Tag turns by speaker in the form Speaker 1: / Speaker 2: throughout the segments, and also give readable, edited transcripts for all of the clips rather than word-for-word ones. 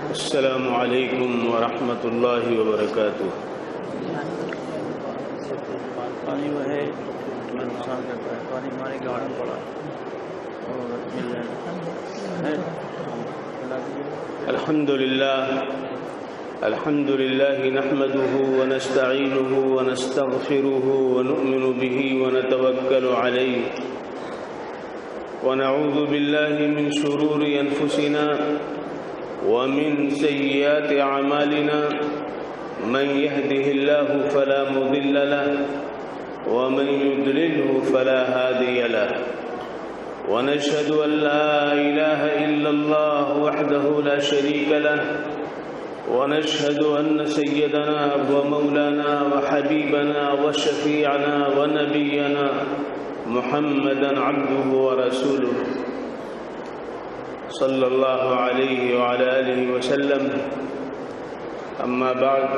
Speaker 1: السلام علیکم ورحمۃ اللہ وبرکاتہ۔
Speaker 2: پانی وہ ہے نقصان کرتا ہے، پانی ہمارے گاڑی پڑا اور مل جائے۔
Speaker 1: الحمد للہ نحمده ونستعینه ونستغفره ونؤمن به ونتوکل علیہ ونعوذ باللہ من شرور انفسنا ومن سیئات اعمالنا، من يهده الله فلا مضل له ومن يضلله فلا هادي له، ونشهد أن لا إله إلا الله وحده لا شريك له، ونشهد أن سيدنا ومولانا وحبيبنا وشفيعنا ونبينا محمدا عبده ورسوله صلى الله عليه وعلى آله وسلم، أما بعد،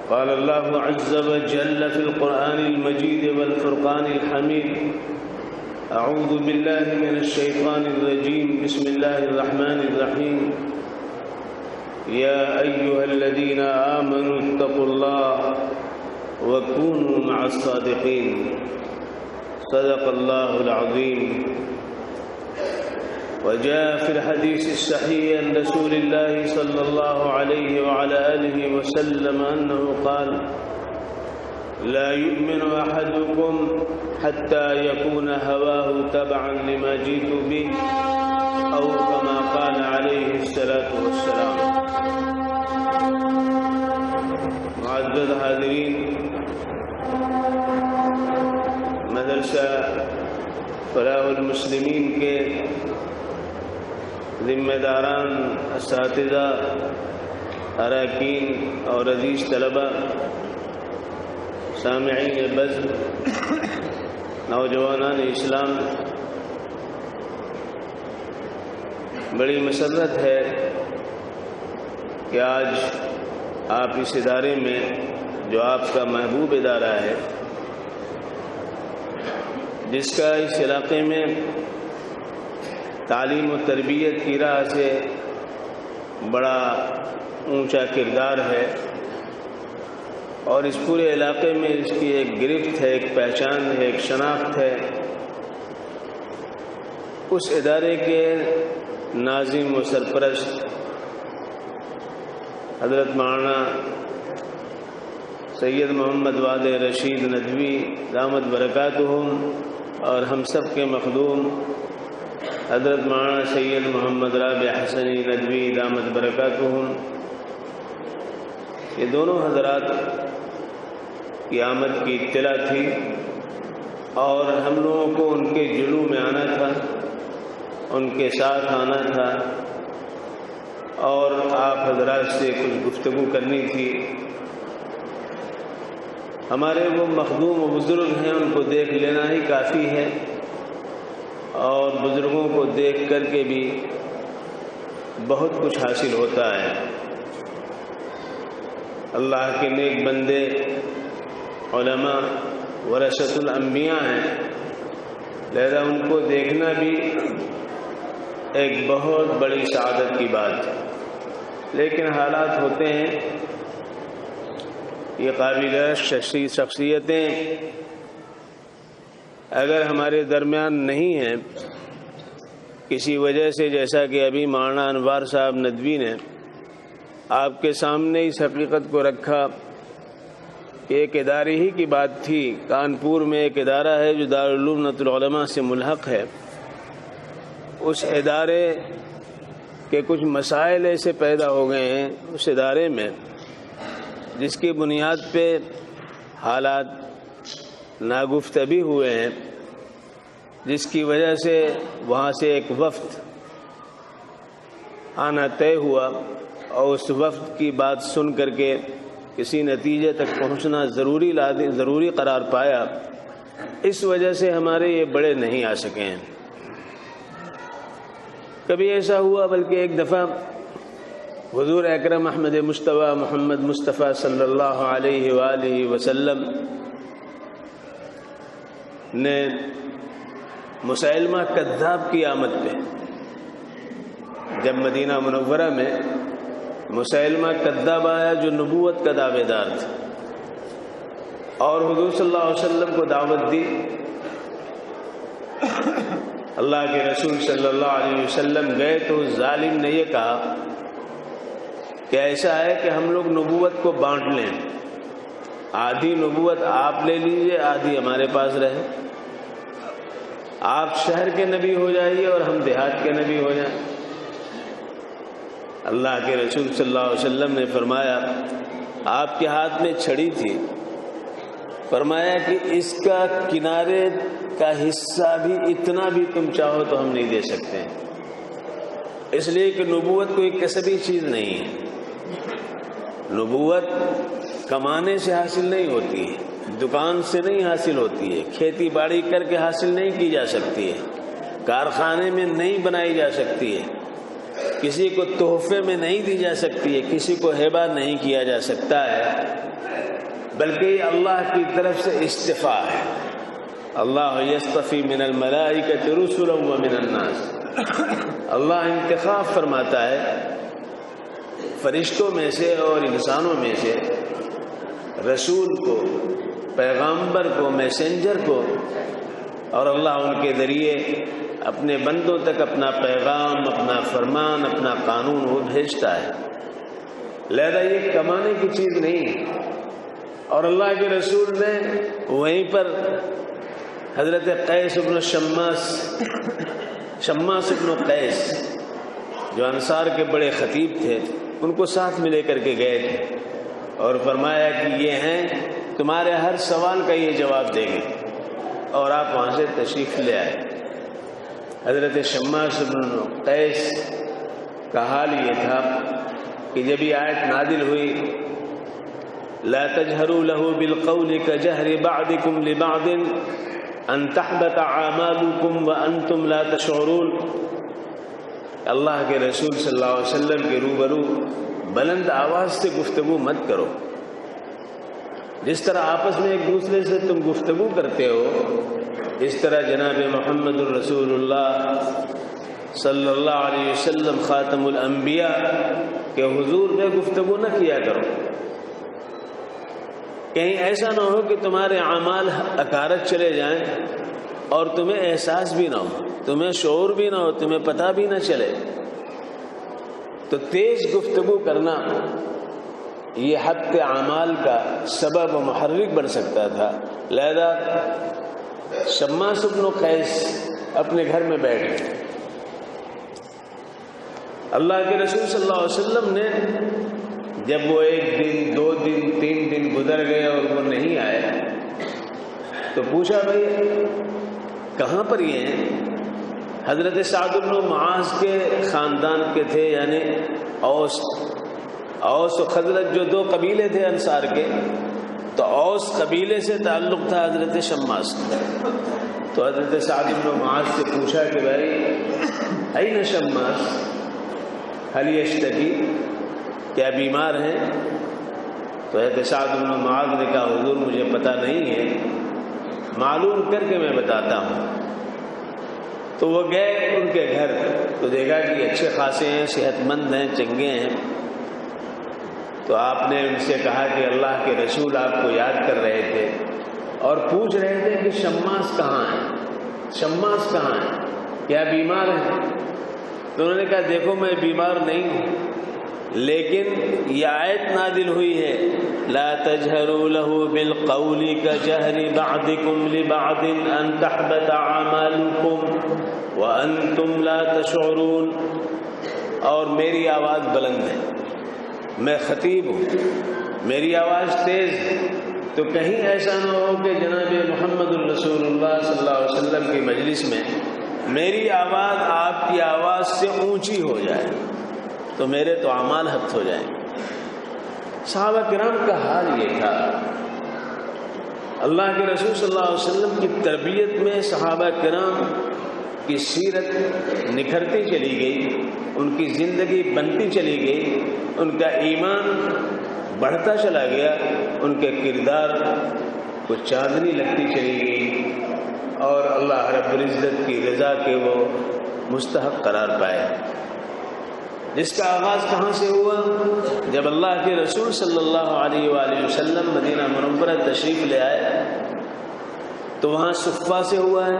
Speaker 1: قال الله عز وجل في القرآن المجيد والفرقان الحميد: أعوذ بالله من الشيطان الرجيم، بسم الله الرحمن الرحيم، يا أيها الذين آمنوا اتقوا الله وكونوا مع الصادقين، صدق الله العظيم۔ وجاء في الحديث الصحيح عن رسول الله صلى الله عليه وعلى آله وسلم أنه قال: لا يؤمن أحدكم حتى يكون هواه تبعا لما جئت به، أو كما قال عليه الصلاة والسلام۔ معزز حاضرین، مدرسہ فلاح المسلمین کے ذمہ داران، اساتذہ، اراکین اور عزیز طلبہ، سامعین بزم، نوجوانان اسلام، بڑی مسرت ہے کہ آج آپ اس ادارے میں، جو آپ کا محبوب ادارہ ہے، جس کا اس علاقے میں تعلیم و تربیت کی راہ سے بڑا اونچا کردار ہے، اور اس پورے علاقے میں اس کی ایک گرفت ہے، ایک پہچان ہے، ایک شناخت ہے، اس ادارے کے ناظم و سرپرست حضرت مولانا سید محمد وادع رشید ندوی دامت برکاتہم، اور ہم سب کے مخدوم حضرت مولانا سید محمد رابع حسنی ندوی دامت برکاتہم، یہ دونوں حضرات کی آمد کی اطلاع تھی، اور ہم لوگوں کو ان کے جلو میں آنا تھا، ان کے ساتھ آنا تھا، اور آپ حضرات سے کچھ گفتگو کرنی تھی۔ ہمارے وہ مخدوم و بزرگ ہیں، ان کو دیکھ لینا ہی کافی ہے، اور بزرگوں کو دیکھ کر کے بھی بہت کچھ حاصل ہوتا ہے۔ اللہ کے نیک بندے علماء ورثۃ الانبیاء ہیں، لہذا ان کو دیکھنا بھی ایک بہت بڑی سعادت کی بات ہے، لیکن حالات ہوتے ہیں، یہ قابل شخصیتیں اگر ہمارے درمیان نہیں ہیں کسی وجہ سے، جیسا کہ ابھی مولانا انوار صاحب ندوی نے آپ کے سامنے اس حقیقت کو رکھا کہ ایک ادارے ہی کی بات تھی، کانپور میں ایک ادارہ ہے جو دارالعلوم نۃ العلماء سے ملحق ہے، اس ادارے کے کچھ مسائل ایسے پیدا ہو گئے ہیں اس ادارے میں، جس کی بنیاد پہ حالات ناگفتہ بھی ہوئے ہیں، جس کی وجہ سے وہاں سے ایک وفد آنا طے ہوا، اور اس وفد کی بات سن کر کے کسی نتیجے تک پہنچنا ضروری قرار پایا، اس وجہ سے ہمارے یہ بڑے نہیں آ سکے ہیں۔ کبھی ایسا ہوا بلکہ ایک دفعہ حضور اکرم احمد مصطفیٰ محمد مصطفیٰ صلی اللہ علیہ وآلہ وسلم نے مسیلمہ کذاب کی آمد پہ جب مدینہ منورہ میں مسیلمہ کذاب آیا جو نبوت کا دعوے دار تھا اور حضور صلی اللہ علیہ وسلم کو دعوت دی، اللہ کے رسول صلی اللہ علیہ وسلم گئے تو ظالم نے یہ کہا کہ ایسا ہے کہ ہم لوگ نبوت کو بانٹ لیں، آدھی نبوت آپ لے لیجئے، آدھی ہمارے پاس رہے، آپ شہر کے نبی ہو جائیے اور ہم دیہات کے نبی ہو جائیں۔ اللہ کے رسول صلی اللہ علیہ وسلم نے فرمایا، آپ کے ہاتھ میں چھڑی تھی، فرمایا کہ اس کا کنارے کا حصہ بھی اتنا بھی تم چاہو تو ہم نہیں دے سکتے، اس لیے کہ نبوت کوئی کسبی چیز نہیں ہے، نبوت کمانے سے حاصل نہیں ہوتی ہے، دکان سے نہیں حاصل ہوتی ہے، کھیتی باڑی کر کے حاصل نہیں کی جا سکتی ہے، کارخانے میں نہیں بنائی جا سکتی ہے، کسی کو تحفے میں نہیں دی جا سکتی ہے، کسی کو ہبہ نہیں کیا جا سکتا ہے، بلکہ یہ اللہ کی طرف سے استفاء ہے۔ اللہ یصطفی من الملائکۃ رسلا ومن الناس، اللہ انتخاب فرماتا ہے فرشتوں میں سے اور انسانوں میں سے رسول کو، پیغامبر کو، میسنجر کو، اور اللہ ان کے ذریعے اپنے بندوں تک اپنا پیغام، اپنا فرمان، اپنا قانون وہ بھیجتا ہے، لہذا یہ کمانے کی چیز نہیں ہے۔ اور اللہ کے رسول نے وہیں پر حضرت قیس بن شماس بن قیس جو انصار کے بڑے خطیب تھے ان کو ساتھ میں لے کر کے گئے تھے اور فرمایا کہ یہ ہیں تمہارے ہر سوال کا یہ جواب دیں گے، اور آپ وہاں سے تشریف لے آئے۔ حضرت شماس بن قیس کا حال یہ تھا کہ جب یہ آیت نازل ہوئی لا تجهروا له بالقول كجهر بعضكم لبعض ان تحبط اعمالكم وانتم لا تشعرون، اللہ کے رسول صلی اللہ علیہ وسلم کے روبرو بلند آواز سے گفتگو مت کرو، جس طرح آپس میں ایک دوسرے سے تم گفتگو کرتے ہو اس طرح جناب محمد الرسول اللہ صلی اللہ علیہ وسلم خاتم الانبیاء کے حضور میں گفتگو نہ کیا کرو، کہیں ایسا نہ ہو کہ تمہارے اعمال اکارت چلے جائیں اور تمہیں احساس بھی نہ ہو، تمہیں شعور بھی نہ ہو، تمہیں پتہ بھی نہ چلے۔ تو تیز گفتگو کرنا یہ حبط اعمال کا سبب و محرک بن سکتا تھا، لہذا شماس بن قیس اپنے گھر میں بیٹھ گئے۔ اللہ کے رسول صلی اللہ علیہ وسلم نے جب وہ 1 دن 2 دن 3 دن گزر گئے اور وہ نہیں آئے تو پوچھا بھائی کہاں پر یہ ہیں؟ حضرت سعد بن معاذ کے خاندان کے تھے، یعنی اوس و خزرج جو 2 قبیلے تھے انصار کے، تو اوس قبیلے سے تعلق تھا حضرت شماس کا۔ تو حضرت سعد بن معاذ سے پوچھا کہ بھائی این شماس هل یشتکی، کیا بیمار ہیں؟ تو حضرت سعد بن معاذ نے کہا حضور مجھے پتہ نہیں ہے، معلوم کر کے میں بتاتا ہوں۔ تو وہ گئے ان کے گھر تو دیکھا کہ اچھے خاصے ہیں، صحت مند ہیں، چنگے ہیں۔ تو آپ نے ان سے کہا کہ اللہ کے رسول آپ کو یاد کر رہے تھے اور پوچھ رہے تھے کہ شماس کہاں ہیں، شماس کہاں ہیں، کیا بیمار ہیں؟ تو انہوں نے کہا دیکھو میں بیمار نہیں ہوں، لیکن یہ آیت نازل ہوئی ہے لا تجهروا له بالقول كجهر بعضكم لبعض ان تحبط اعمالكم وانتم لا تشعرون، اور میری آواز بلند ہے، میں خطیب ہوں، میری آواز تیز ہے، تو کہیں ایسا نہ ہو کہ جناب محمد الرسول اللہ صلی اللہ علیہ وسلم کی مجلس میں میری آواز آپ کی آواز سے اونچی ہو جائے تو میرے تو اعمال حبط ہو جائیں گے۔ صحابہ کرام کا حال یہ تھا۔ اللہ کے رسول صلی اللہ علیہ وسلم کی تربیت میں صحابہ کرام کی سیرت نکھرتی چلی گئی، ان کی زندگی بنتی چلی گئی، ان کا ایمان بڑھتا چلا گیا، ان کے کردار کو چاندنی لگتی چلی گئی اور اللہ رب العزت کی رضا کے وہ مستحق قرار پائے۔ جس کا آغاز کہاں سے ہوا؟ جب اللہ کے رسول صلی اللہ علیہ وآلہ وسلم مدینہ منورہ تشریف لے آئے تو وہاں صفہ سے ہوا ہے،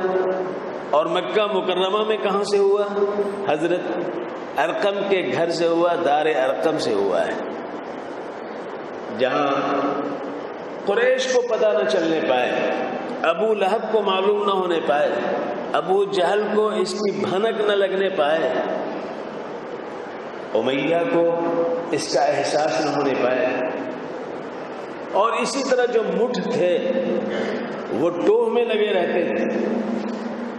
Speaker 1: اور مکہ مکرمہ میں کہاں سے ہوا؟ حضرت ارقم کے گھر سے ہوا، دار ارقم سے ہوا ہے، جہاں قریش کو پتہ نہ چلنے پائے، ابو لہب کو معلوم نہ ہونے پائے، ابو جہل کو اس کی بھنک نہ لگنے پائے، امیہ کو اس کا احساس نہ ہونے پائے، اور اسی طرح جو مٹھ تھے وہ ٹوہ میں لگے رہتے تھے۔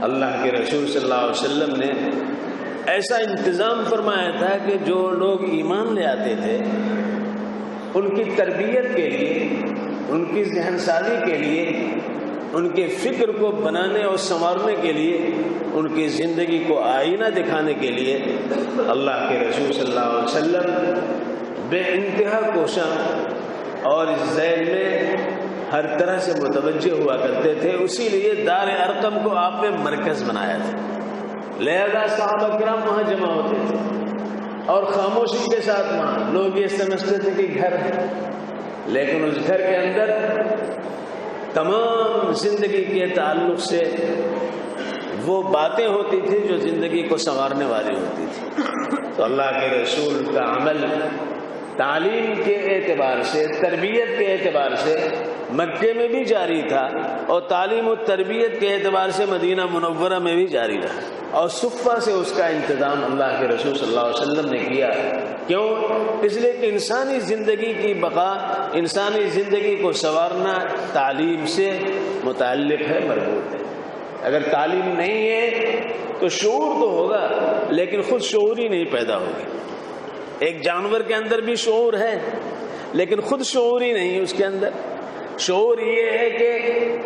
Speaker 1: اللہ کے رسول صلی اللہ علیہ وسلم نے ایسا انتظام فرمایا تھا کہ جو لوگ ایمان لے آتے تھے ان کی تربیت کے لیے، ان کی ذہن سازی کے لیے، ان کے فکر کو بنانے اور سنوارنے کے لیے، ان کی زندگی کو آئینہ دکھانے کے لیے اللہ کے رسول صلی اللہ علیہ وسلم بے انتہا کوشاں اور اس ذیل میں ہر طرح سے متوجہ ہوا کرتے تھے۔ اسی لیے دار ارقم کو آپ نے مرکز بنایا تھا، لہذا صحابہ کرام وہاں جمع ہوتے تھے اور خاموشی کے ساتھ وہاں لوگ یہ سمجھتے تھے کہ گھر ہے، لیکن اس گھر کے اندر تمام زندگی کے تعلق سے وہ باتیں ہوتی تھی جو زندگی کو سنوارنے والی ہوتی تھی۔ تو اللہ کے رسول کا عمل تعلیم کے اعتبار سے، تربیت کے اعتبار سے مکے میں بھی جاری تھا، اور تعلیم و تربیت کے اعتبار سے مدینہ منورہ میں بھی جاری رہا، اور صفہ سے اس کا انتظام اللہ کے رسول صلی اللہ علیہ وسلم نے کیا۔ کیوں؟ اس لیے کہ انسانی زندگی کی بقا، انسانی زندگی کو سنوارنا تعلیم سے متعلق ہے، مربوط ہے۔ اگر تعلیم نہیں ہے تو شعور تو ہوگا لیکن خود شعور ہی نہیں پیدا ہوگی۔ ایک جانور کے اندر بھی شعور ہے لیکن خود شعور ہی نہیں ہے اس کے اندر۔ شعور یہ ہے کہ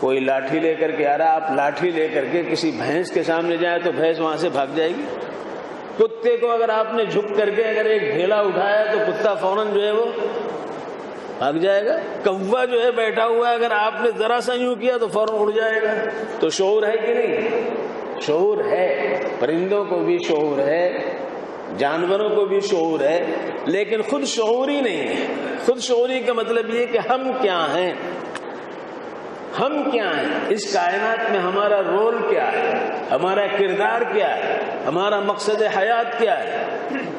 Speaker 1: کوئی لاٹھی لے کر کے آ رہا، آپ لاٹھی لے کر کے کسی بھینس کے سامنے جائیں تو بھینس وہاں سے بھاگ جائے گی۔ کتے کو اگر آپ نے جھک کر کے اگر ایک ڈھیلا اٹھایا تو کتا فوراً جو ہے وہ بھاگ جائے گا۔ کوا جو ہے بیٹھا ہوا ہے، اگر آپ نے ذرا سا یوں کیا تو فوراً اڑ جائے گا۔ تو شعور ہے کہ نہیں؟ شعور ہے، پرندوں کو بھی شعور ہے، جانوروں کو بھی شعور ہے، لیکن خود شعور ہی نہیں ہے۔ خود شعوری کا مطلب یہ کہ ہم کیا ہیں، ہم کیا ہیں، اس کائنات میں ہمارا رول کیا ہے، ہمارا کردار کیا ہے، ہمارا مقصد حیات کیا ہے،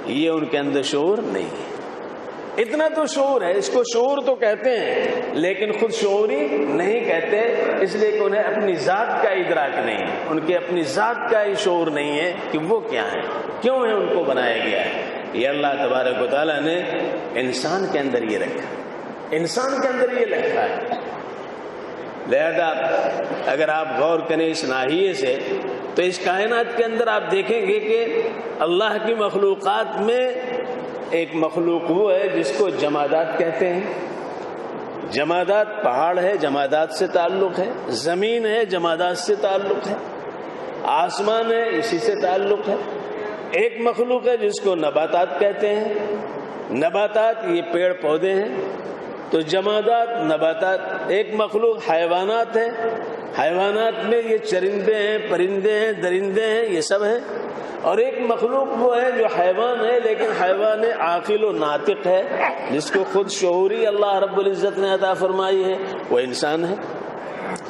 Speaker 1: یہ ان کے اندر شعور نہیں ہے۔ اتنا تو شعور ہے، اس کو شعور تو کہتے ہیں لیکن خود شعوری نہیں کہتے، اس لیے کہ انہیں اپنی ذات کا ادراک نہیں ہے، ان کے اپنی ذات کا ہی شعور نہیں ہے کہ وہ کیا ہیں، کیوں ہے ان کو بنایا گیا ہے۔ یہ اللہ تبارک و تعالیٰ نے انسان کے اندر یہ رکھا، انسان کے اندر یہ رکھا ہے۔ لہذا اگر آپ غور کریں اس ناحیے سے تو اس کائنات کے اندر آپ دیکھیں گے کہ اللہ کی مخلوقات میں ایک مخلوق وہ ہے جس کو جمادات کہتے ہیں۔ جمادات پہاڑ ہے، جمادات سے تعلق ہے، زمین ہے، جمادات سے تعلق ہے، آسمان ہے، اسی سے تعلق ہے۔ ایک مخلوق ہے جس کو نباتات کہتے ہیں، نباتات یہ پیڑ پودے ہیں، تو جمادات نباتات۔ ایک مخلوق حیوانات ہے، حیوانات میں یہ چرندے ہیں، پرندے ہیں، درندے ہیں، یہ سب ہیں۔ اور ایک مخلوق وہ ہے جو حیوان ہے لیکن حیوان عاقل و ناطق ہے، جس کو خود شعوری اللہ رب العزت نے عطا فرمائی ہے، وہ انسان ہے۔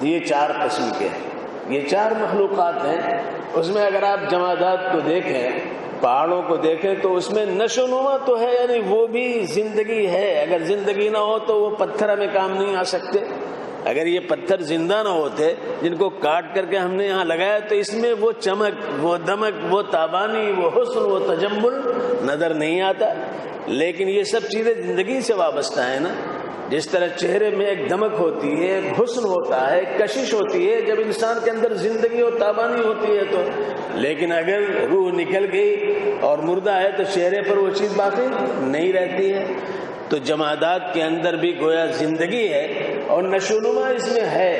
Speaker 1: یہ چار قسم کے ہیں، یہ چار مخلوقات ہیں۔ اس میں اگر آپ جمادات کو دیکھیں، پہاڑوں کو دیکھیں تو اس میں نشو و نما تو ہے، یعنی وہ بھی زندگی ہے۔ اگر زندگی نہ ہو تو وہ پتھر ہمیں کام نہیں آ سکتے۔ اگر یہ پتھر زندہ نہ ہوتے جن کو کاٹ کر کے ہم نے یہاں لگایا تو اس میں وہ چمک، وہ دمک، وہ تابانی، وہ حسن، وہ تجمل نظر نہیں آتا۔ لیکن یہ سب چیزیں زندگی سے وابستہ ہیں نا۔ جس طرح چہرے میں ایک دمک ہوتی ہے، ایک حسن ہوتا ہے، ایک کشش ہوتی ہے جب انسان کے اندر زندگی اور تابانی ہوتی ہے تو۔ لیکن اگر روح نکل گئی اور مردہ ہے تو چہرے پر وہ چیز باقی نہیں رہتی ہے۔ تو جمادات کے اندر بھی گویا زندگی ہے اور نشو نما اس میں ہے،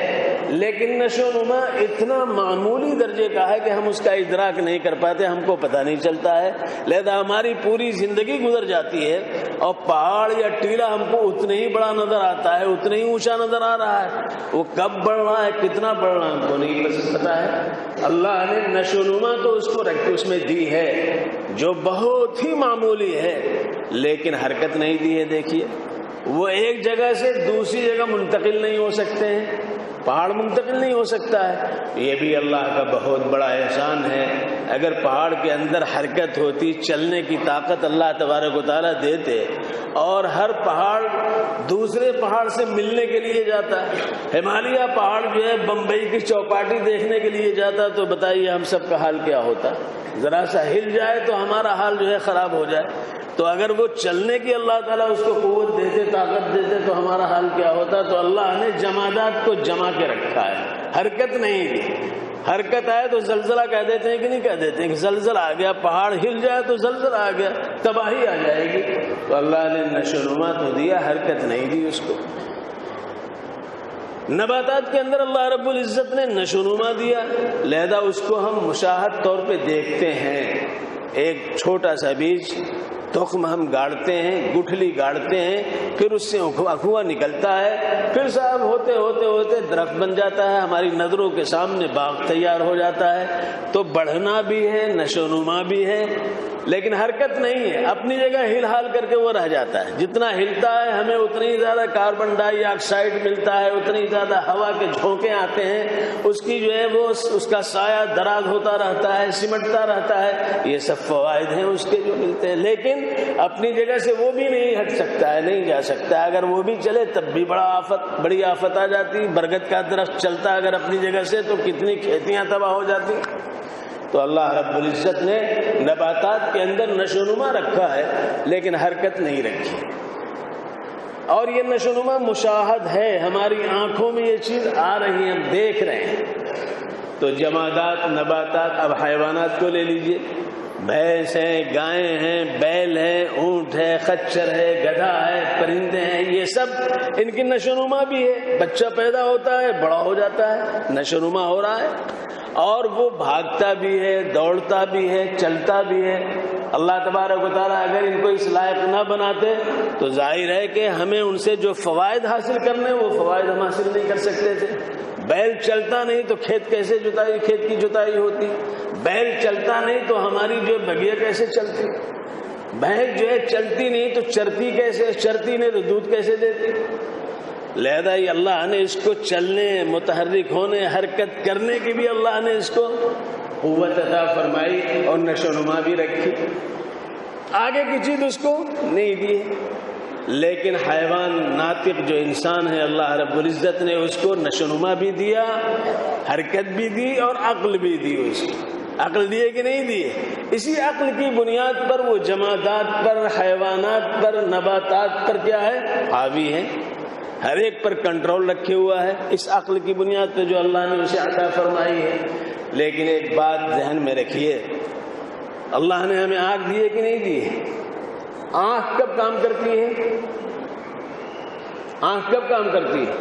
Speaker 1: لیکن نشو نما اتنا معمولی درجے کا ہے کہ ہم اس کا ادراک نہیں کر پاتے، ہم کو پتہ نہیں چلتا ہے۔ لہذا ہماری پوری زندگی گزر جاتی ہے اور پہاڑ یا ٹیلا ہم کو اتنا ہی بڑا نظر آتا ہے، اتنا ہی اونچا نظر آ رہا ہے، وہ کب بڑھ رہا ہے، کتنا بڑھ رہا ہے ہم کو نہیں پتا ہے۔ اللہ نے نشو و نما تو اس کو رکھ کے اس میں دی ہے جو بہت ہی معمولی ہے، لیکن حرکت نہیں دی ہے۔ دیکھیے وہ ایک جگہ سے دوسری جگہ منتقل نہیں ہو سکتے ہیں، پہاڑ منتقل نہیں ہو سکتا ہے، یہ بھی اللہ کا بہت بڑا احسان ہے۔ اگر پہاڑ کے اندر حرکت ہوتی، چلنے کی طاقت اللہ تبارک و تعالیٰ دیتے، اور ہر پہاڑ دوسرے پہاڑ سے ملنے کے لیے جاتا، ہمالیہ پہاڑ جو ہے بمبئی کی چوپاٹی دیکھنے کے لیے جاتا، تو بتائیے ہم سب کا حال کیا ہوتا؟ ذرا سا ہل جائے تو ہمارا حال جو ہے خراب ہو جائے۔ تو اگر وہ چلنے کی اللہ تعالیٰ اس کو قوت دیتے، طاقت دیتے، تو ہمارا حال کیا ہوتا؟ تو اللہ نے جمادات کو جمع کے رکھا ہے، حرکت نہیں دی۔ حرکت آئے تو زلزلہ کہہ دیتے ہیں کہ نہیں کہہ دیتے ہیں کہ زلزلہ آ گیا، پہاڑ ہل جائے تو زلزلہ آ گیا، تباہی آ جائے گی۔ تو اللہ نے نشو و نما تو دیا، حرکت نہیں دی اس کو۔ نباتات کے اندر اللہ رب العزت نے نشو و نما دیا، لہذا اس کو ہم مشاہد طور پہ دیکھتے ہیں۔ ایک چھوٹا سا بیج تخم ہم گاڑتے ہیں، گٹھلی گاڑتے ہیں، پھر اس سے اخوا نکلتا ہے، پھر صاحب ہوتے ہوتے ہوتے درخت بن جاتا ہے، ہماری نظروں کے سامنے باغ تیار ہو جاتا ہے۔ تو بڑھنا بھی ہے، نشو و نما بھی ہے، لیکن حرکت نہیں ہے، اپنی جگہ ہل حال کر کے وہ رہ جاتا ہے۔ جتنا ہلتا ہے ہمیں اتنی ہی زیادہ کاربن ڈائی آکسائڈ ملتا ہے، اتنی زیادہ ہوا کے جھونکے آتے ہیں، اس کی جو ہے وہ اس کا سایہ دراز ہوتا رہتا ہے، سمٹتا رہتا ہے۔ یہ سب فوائد ہیں اس کے جو ملتے ہیں، لیکن اپنی جگہ سے وہ بھی نہیں ہٹ سکتا ہے، نہیں جا سکتا ہے۔ اگر وہ بھی چلے تب بھی بڑی آفت آ جاتی۔ برگد کا درخت چلتا اگر اپنی جگہ سے تو کتنی کھیتیاں تباہ ہو جاتی۔ تو اللہ رب العزت نے نباتات کے اندر نشو و نما رکھا ہے، لیکن حرکت نہیں رکھی، اور یہ نشو و نما مشاہد ہے، ہماری آنکھوں میں یہ چیز آ رہی ہے، ہم دیکھ رہے ہیں۔ تو جمادات، نباتات، اب حیوانات کو لے لیجئے، بھینس ہیں، گائیں ہیں، بیل ہیں، اونٹ ہے، خچر ہے، گدھا ہے، پرندے ہیں، یہ سب ان کی نشو و نما بھی ہے۔ بچہ پیدا ہوتا ہے، بڑا ہو جاتا ہے، نشو و نما ہو رہا ہے، اور وہ بھاگتا بھی ہے، دوڑتا بھی ہے، چلتا بھی ہے۔ اللہ تبارک و تعالیٰ اگر ان کو اس لائق نہ بناتے تو ظاہر ہے کہ ہمیں ان سے جو فوائد حاصل کرنے وہ فوائد ہم حاصل نہیں کر سکتے تھے۔ بیل چلتا نہیں تو کھیت کی جتائی ہوتی، بیل چلتا نہیں تو ہماری جو بگیا کیسے چلتی، بھینس جو ہے چلتی نہیں تو چرتی نہیں تو دودھ کیسے دیتی۔ لہذا یہ اللہ نے اس کو چلنے، متحرک ہونے، حرکت کرنے کی بھی اللہ نے اس کو قوت عطا فرمائی اور نشو و نما بھی رکھی۔ آگے کی چیز اس کو نہیں دی، لیکن حیوان ناطق جو انسان ہے، اللہ رب العزت نے اس کو نشو و نما بھی دیا، حرکت بھی دی اور عقل بھی دی۔ اس کو عقل دیے کہ نہیں دیے؟ اسی عقل کی بنیاد پر وہ جمادات پر، حیوانات پر، نباتات پر کیا ہے؟ حاوی ہے، ہر ایک پر کنٹرول رکھے ہوا ہے، اس عقل کی بنیاد پہ جو اللہ نے اسے عطا فرمائی ہے۔ لیکن ایک بات ذہن میں رکھیے، اللہ نے ہمیں آنکھ دی ہے کہ نہیں دی ہے؟ آنکھ کب کام کرتی ہے؟ آنکھ کب کام کرتی ہے؟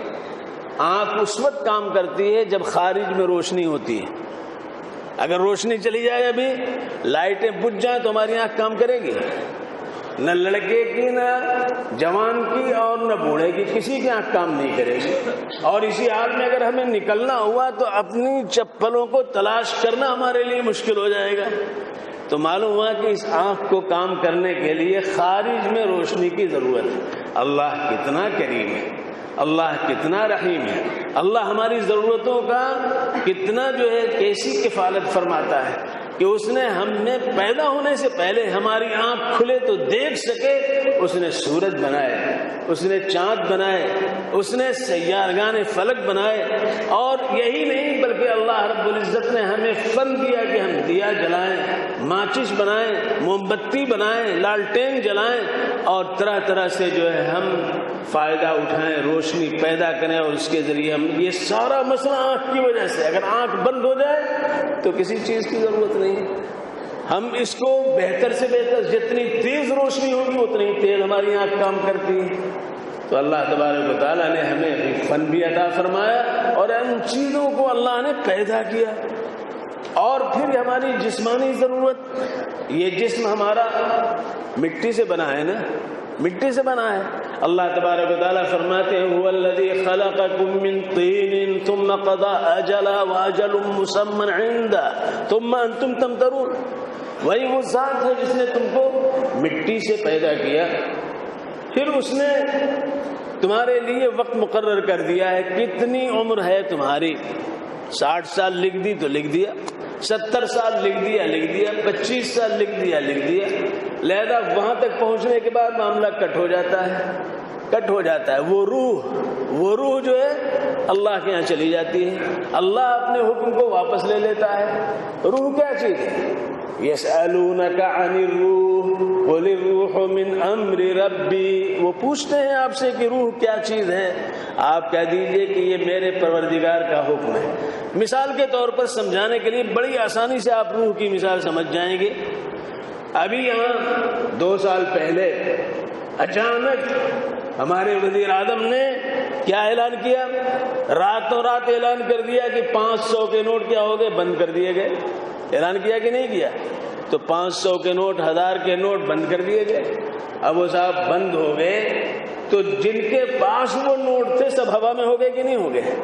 Speaker 1: آنکھ اس وقت کام کرتی ہے جب خارج میں روشنی ہوتی ہے۔ اگر روشنی چلی جائے، ابھی لائٹیں بجھ جائیں تو ہماری آنکھ کام کرے گی؟ نہ لڑکے کی، نہ جوان کی، اور نہ بوڑھے کی، کسی کی آنکھ کام نہیں کرے گی۔ اور اسی حال میں اگر ہمیں نکلنا ہوا تو اپنی چپلوں کو تلاش کرنا ہمارے لیے مشکل ہو جائے گا۔ تو معلوم ہوا کہ اس آنکھ کو کام کرنے کے لیے خارج میں روشنی کی ضرورت ہے۔ اللہ کتنا کریم ہے، اللہ کتنا رحیم ہے، اللہ ہماری ضرورتوں کا کتنا جو ہے کیسی کفالت فرماتا ہے کہ اس نے ہم نے پیدا ہونے سے پہلے ہماری آنکھ کھلے تو دیکھ سکے۔ اس نے سورج بنائے، اس نے چاند بنائے، اس نے سیارگان فلک بنائے، اور یہی نہیں بلکہ اللہ رب العزت نے ہمیں فن دیا کہ ہم دیا جلائیں، ماچس بنائیں، موم بتی بنائیں، لالٹین جلائیں، اور طرح طرح سے جو ہے ہم فائدہ اٹھائیں، روشنی پیدا کریں، اور اس کے ذریعے ہم یہ سارا مسئلہ آنکھ کی وجہ سے۔ اگر آنکھ بند ہو جائے تو کسی چیز کی ضرورت نہیں۔ ہم اس کو بہتر سے بہتر، جتنی تیز روشنی ہوگی اتنی تیز ہماری آنکھ کام کرتی ہے۔ تو اللہ تبارک و تعالیٰ نے ہمیں فن بھی عطا فرمایا، اور ان چیزوں کو اللہ نے پیدا کیا۔ اور پھر ہماری جسمانی ضرورت، یہ جسم ہمارا مٹی سے بنا ہے نا، مٹی سے بنا ہے. اللہ تبارک و تعالیٰ فرماتے ہیں هو الذی خلقکم من طین ثم قضى اجلا واجل مسمى عنده ثم انتم تمترون. وہی وہ ذات ہے جس نے تم کو مٹی سے پیدا کیا، پھر اس نے تمہارے لیے وقت مقرر کر دیا ہے. کتنی عمر ہے تمہاری؟ 60 سال لکھ دی تو لکھ دیا، 70 سال لکھ دیا 25 سال لکھ دیا. لہذا وہاں تک پہنچنے کے بعد معاملہ کٹ ہو جاتا ہے. وہ روح جو ہے اللہ کے ہاں چلی جاتی ہے. اللہ اپنے حکم کو واپس لے لیتا ہے. روح کیا چیز ہے؟ یسألونک عن الروح قل الروح من امر ربی. وہ پوچھتے ہیں آپ سے کہ روح کیا چیز ہے، آپ کہہ دیجئے کہ یہ میرے پروردگار کا حکم ہے. مثال کے طور پر سمجھانے کے لیے بڑی آسانی سے آپ روح کی مثال سمجھ جائیں گے. ابھی یہاں 2 سال پہلے اچانک ہمارے وزیر اعظم نے کیا اعلان کیا؟ راتوں رات اعلان کر دیا کہ 500 کے نوٹ کیا ہو گئے، بند کر دیے گئے. اعلان کیا کہ نہیں کیا؟ تو 500 کے نوٹ، 1000 کے نوٹ بند کر دیے گئے. اب وہ صاحب بند ہو گئے تو جن کے پاس وہ نوٹ تھے سب ہوا میں ہو گئے کہ نہیں ہو گئے؟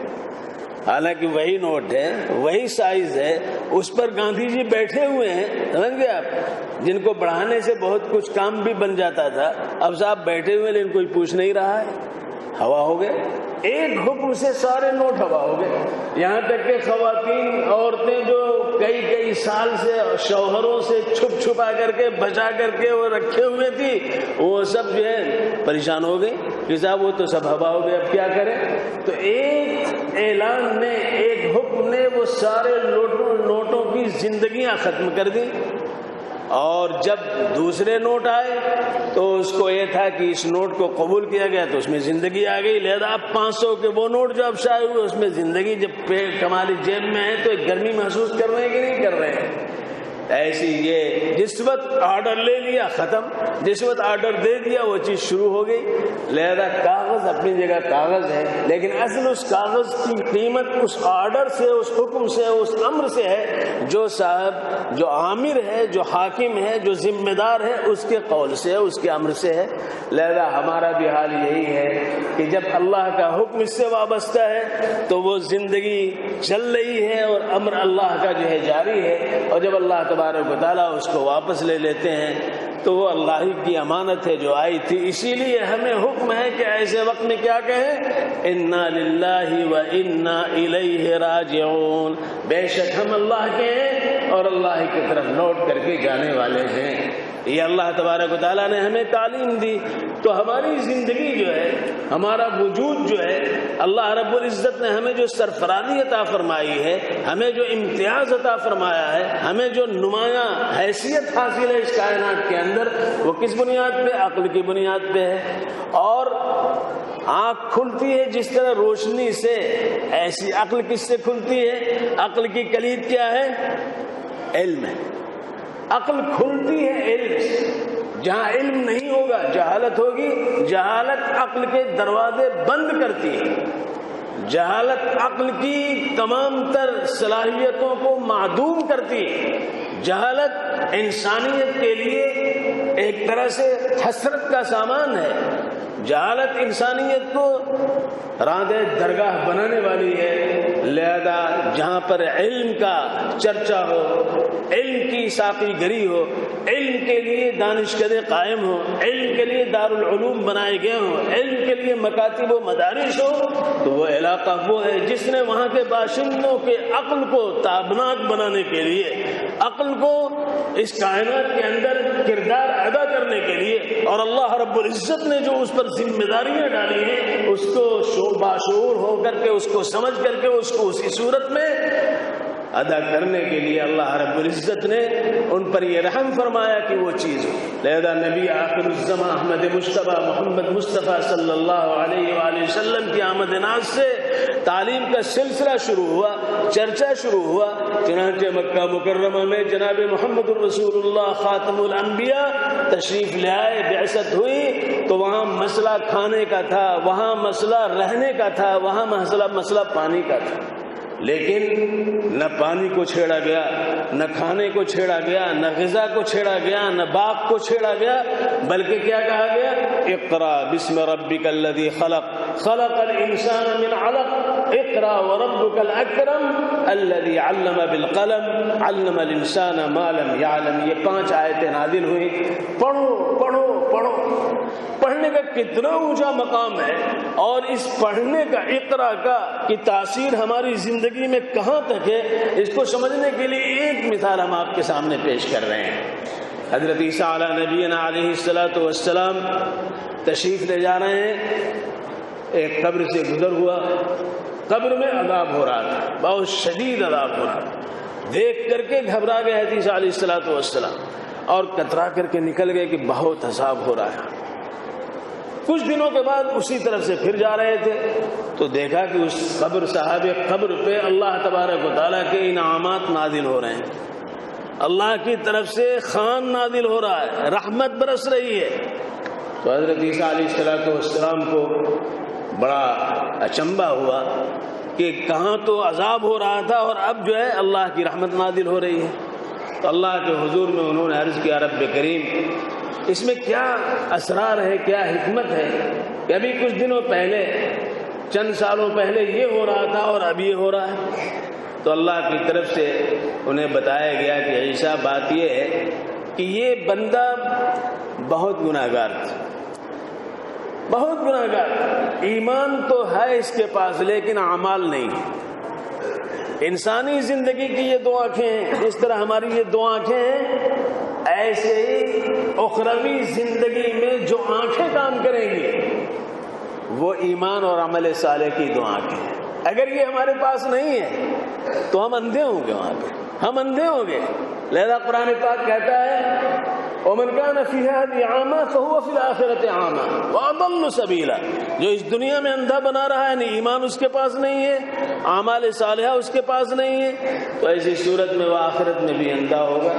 Speaker 1: حالانکہ وہی نوٹ ہے، وہی سائز ہے، اس پر گاندھی جی بیٹھے ہوئے ہیں، سمجھ گئے آپ، جن کو بڑھانے سے بہت کچھ کام بھی بن جاتا تھا. اب صاحب بیٹھے ہوئے لیکن کوئی پوچھ نہیں رہا ہے، ہوا ہو گئے. ایک حکم سے سارے نوٹ ہوا ہو گئے. یہاں تک کہ خواتین، عورتیں جو کئی سال سے شوہروں سے چھپا کر کے بچا کر کے وہ رکھے ہوئے تھی، وہ سب جو ہے پریشان ہو گئی کہ صاحب وہ تو سب ہوا ہو گئے، اب کیا کریں؟ تو ایک اعلان نے، ایک حکم نے وہ سارے نوٹوں کی زندگیاں ختم کر دی. اور جب دوسرے نوٹ آئے تو اس کو یہ تھا کہ اس نوٹ کو قبول کیا گیا تو اس میں زندگی آ گئی. لہذا اب 500 کے وہ نوٹ جو اب شائع ہوئے اس میں زندگی، جب ہماری جیب میں ہے تو ایک گرمی محسوس کر رہے ہیں کہ نہیں کر رہے ہیں؟ ایسی یہ جس وقت آرڈر لے لیا ختم، جس وقت آرڈر دے دیا وہ چیز شروع ہو گئی. لہذا کاغذ اپنی جگہ کاغذ ہے، لیکن اصل اس کاغذ کی قیمت اس آرڈر سے، اس حکم سے، اس امر سے ہے جو صاحب، جو عامر ہے، جو حاکم ہے، جو ذمہ دار ہے، اس کے قول سے، اس کے امر سے ہے. لہذا ہمارا بھی حال یہی ہے کہ جب اللہ کا حکم اس سے وابستہ ہے تو وہ زندگی چل رہی ہے اور امر اللہ کا جو ہے جاری ہے. اور جب اللہ تبارک و تعالیٰ اس کو واپس لے لیتے ہیں تو وہ اللہ ہی کی امانت ہے جو آئی تھی. اسی لیے ہمیں حکم ہے کہ ایسے وقت میں کیا کہیں؟ انا للہ و انا الیہ راجعون. بے شک ہم اللہ کے ہیں اور اللہ کی طرف لوٹ کر کے جانے والے ہیں. یہ اللہ تبارک و تعالیٰ نے ہمیں تعلیم دی. تو ہماری زندگی جو ہے، ہمارا وجود جو ہے، اللہ رب العزت نے ہمیں جو سرفرازی عطا فرمائی ہے، ہمیں جو امتیاز عطا فرمایا ہے، ہمیں جو نمایاں حیثیت حاصل ہے اس کائنات کے اندر، وہ کس بنیاد پہ؟ عقل کی بنیاد پہ ہے. اور آنکھ کھلتی ہے جس طرح روشنی سے، ایسی عقل کس سے کھلتی ہے؟ عقل کی کلید کیا ہے؟ علم ہے. عقل کھلتی ہے علم سے. جہاں علم نہیں ہوگا جہالت ہوگی. جہالت عقل کے دروازے بند کرتی ہے. جہالت عقل کی تمام تر صلاحیتوں کو معدوم کرتی ہے. جہالت انسانیت کے لیے ایک طرح سے حسرت کا سامان ہے. جہالت انسانیت کو راندے درگاہ بنانے والی ہے. لہذا جہاں پر علم کا چرچا ہو، علم کی ساقی گری ہو، علم کے لیے دانشکدے قائم ہو، علم کے لیے دارالعلوم بنائے گئے ہوں، علم کے لیے مکاتب و مدارس ہو، تو وہ علاقہ وہ ہے جس نے وہاں کے باشندوں کے عقل کو تابناک بنانے کے لیے، عقل کو اس کائنات کے اندر کردار ادا کرنے کے لیے، اور اللہ رب العزت نے جو اس پر ذمہ داریاں ڈالی ہیں اس کو باشعور ہو کر کے، اس کو سمجھ کر کے، اس کو اسی صورت میں ادا کرنے کے لیے اللہ رب العزت نے ان پر یہ رحم فرمایا کہ وہ چیز ہو. لہذا نبی آخر الزمان احمد مصطفیٰ محمد مصطفیٰ صلی اللہ علیہ وآلہ وسلم کی آمد ناز سے تعلیم کا سلسلہ شروع ہوا، چرچا شروع ہوا. چنانچہ مکہ مکرمہ میں جناب محمد الرسول اللہ خاتم الانبیاء تشریف لے آئے، بعثت ہوئی تو وہاں مسئلہ کھانے کا تھا، وہاں مسئلہ رہنے کا تھا، وہاں مسئلہ پانی کا تھا. لیکن نہ پانی کو چھیڑا گیا، نہ کھانے کو چھیڑا گیا، نہ غذا کو چھیڑا گیا، نہ باغ کو چھیڑا گیا، بلکہ کیا کہا گیا؟ اقرا بسم ربک الذی خلق خلق الانسان من علق اقرا وربک الاکرم الذی علم بالقلم علم الانسان ما لم یعلم۔ یہ 5 آیتیں نازل ہوئی۔ پڑھو پڑھو پڑھو، پڑھنے کا کتنا اونچا مقام ہے، اور اس پڑھنے کا اقرا کا کی تاثیر ہماری زندگی میں کہاں تک ہے، اس کو سمجھنے کے لیے ایک مثال ہم آپ کے سامنے پیش کر رہے ہیں۔ حضرت عیسیٰ علیہ نبینا علیہ الصلوۃ والسلام تشریف لے جا رہے ہیں، ایک قبر سے گزر ہوا، قبر میں عذاب ہو رہا تھا، بہت شدید عذاب ہو رہا تھا۔ دیکھ کر کے گھبرا گئے حضرت عیسیٰ علیہ الصلوۃ والسلام، اور کترا کر کے نکل گئے کہ بہت عذاب ہو رہا ہے۔ کچھ دنوں کے بعد اسی طرف سے پھر جا رہے تھے تو دیکھا کہ اس قبر صاحب قبر پہ اللہ تبارک و تعالیٰ کے انعامات نازل ہو رہے ہیں، اللہ کی طرف سے خوان نازل ہو رہا ہے، رحمت برس رہی ہے۔ تو حضرت عیسیٰ علیہ السلام کو بڑا اچنبھا ہوا کہ کہاں تو عذاب ہو رہا تھا اور اب جو ہے اللہ کی رحمت نازل ہو رہی ہے۔ تو اللہ کے حضور میں انہوں نے عرض کیا، رب کریم اس میں کیا اسرار ہے، کیا حکمت ہے کہ ابھی کچھ دنوں پہلے، چند سالوں پہلے یہ ہو رہا تھا اور اب یہ ہو رہا ہے؟ تو اللہ کی طرف سے انہیں بتایا گیا کہ عیسیٰ بات یہ ہے کہ یہ بندہ بہت گناہگار تھا، بہت گناہگار، ایمان تو ہے اس کے پاس لیکن اعمال نہیں۔ انسانی زندگی کی یہ 2 آنکھیں ہیں، جس طرح ہماری یہ 2 آنکھیں ہیں، ایسے ہی اخروی زندگی میں جو آنکھیں کام کریں گی وہ ایمان اور عمل صالح کی 2 آنکھیں ہیں۔ اگر یہ ہمارے پاس نہیں ہے تو ہم اندھے ہوں گے، وہاں پہ ہم اندھے ہوں گے۔ لہذا قرآن پاک کہتا ہے وَمَنْ كَانَ فِي هَذِهِ أَعْمَىٰ فَهُوَ فِي الْآخِرَةِ أَعْمَىٰ وَأَضَلُّ سَبِيلًا۔ جو اس دنیا میں اندھا بنا رہا ہے، نہیں ایمان اس کے پاس نہیں ہے، اعمال صالحہ اس کے پاس نہیں ہے، تو ایسی صورت میں وہ آخرت میں بھی اندھا ہوگا۔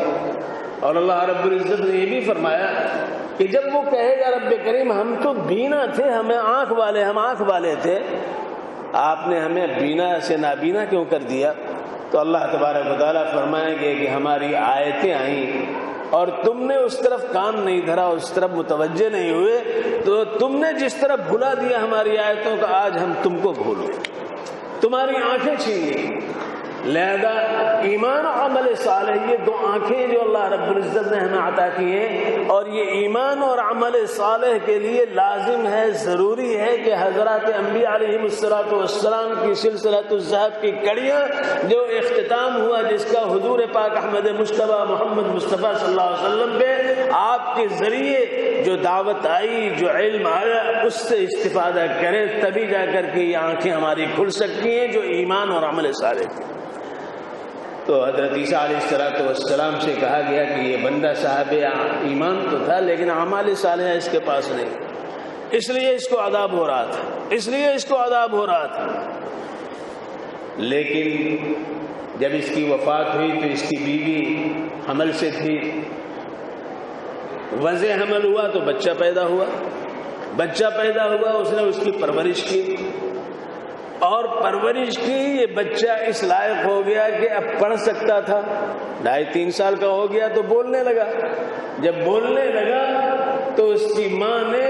Speaker 1: اور اللہ رب العزت نے یہ بھی فرمایا کہ جب وہ کہے گا رب کریم ہم تو بینا تھے، ہمیں آنکھ والے تھے، آپ نے ہمیں بینا سے نابینا کیوں کر دیا؟ تو اللہ تبارک و تعالیٰ فرمائیں گے کہ ہماری آیتیں آئیں اور تم نے اس طرف کان نہیں دھرا، اس طرف متوجہ نہیں ہوئے، تو تم نے جس طرف بھلا دیا ہماری آیتوں کا، آج ہم تم کو بھولو، تمہاری آنکھیں چھین لی۔ لہذا ایمان و عمل صالح یہ 2 آنکھیں جو اللہ رب العزت نے ہمیں عطا کی ہیں، اور یہ ایمان اور عمل صالح کے لیے لازم ہے، ضروری ہے کہ حضرات انبیاء علیہ السلام کی سلسلۃ الذہب کی کڑیاں جو اختتام ہوا، جس کا حضور پاک احمد مصطفیٰ محمد مصطفیٰ صلی اللہ علیہ وسلم پہ آپ کے ذریعے جو دعوت آئی، جو علم آیا، اس سے استفادہ کریں، تبھی جا کر کے یہ آنکھیں ہماری کھل سکتی ہیں جو ایمان اور عمل صالح کی۔ تو حضرت عیسیٰ علیہ السلام سے کہا گیا کہ یہ بندہ صاحب ایمان تو تھا لیکن اعمال صالحہ اس کے پاس نہیں، اس لیے اس کو عذاب ہو رہا تھا، لیکن جب اس کی وفات ہوئی تو اس کی بیوی حمل سے تھی، وضع حمل ہوا تو بچہ پیدا ہوا، اس نے اس کی پرورش کی، اور پرورش کی، یہ بچہ اس لائق ہو گیا کہ اب پڑھ سکتا تھا، 2.5-3 سال کا ہو گیا تو بولنے لگا۔ جب بولنے لگا تو اس کی ماں نے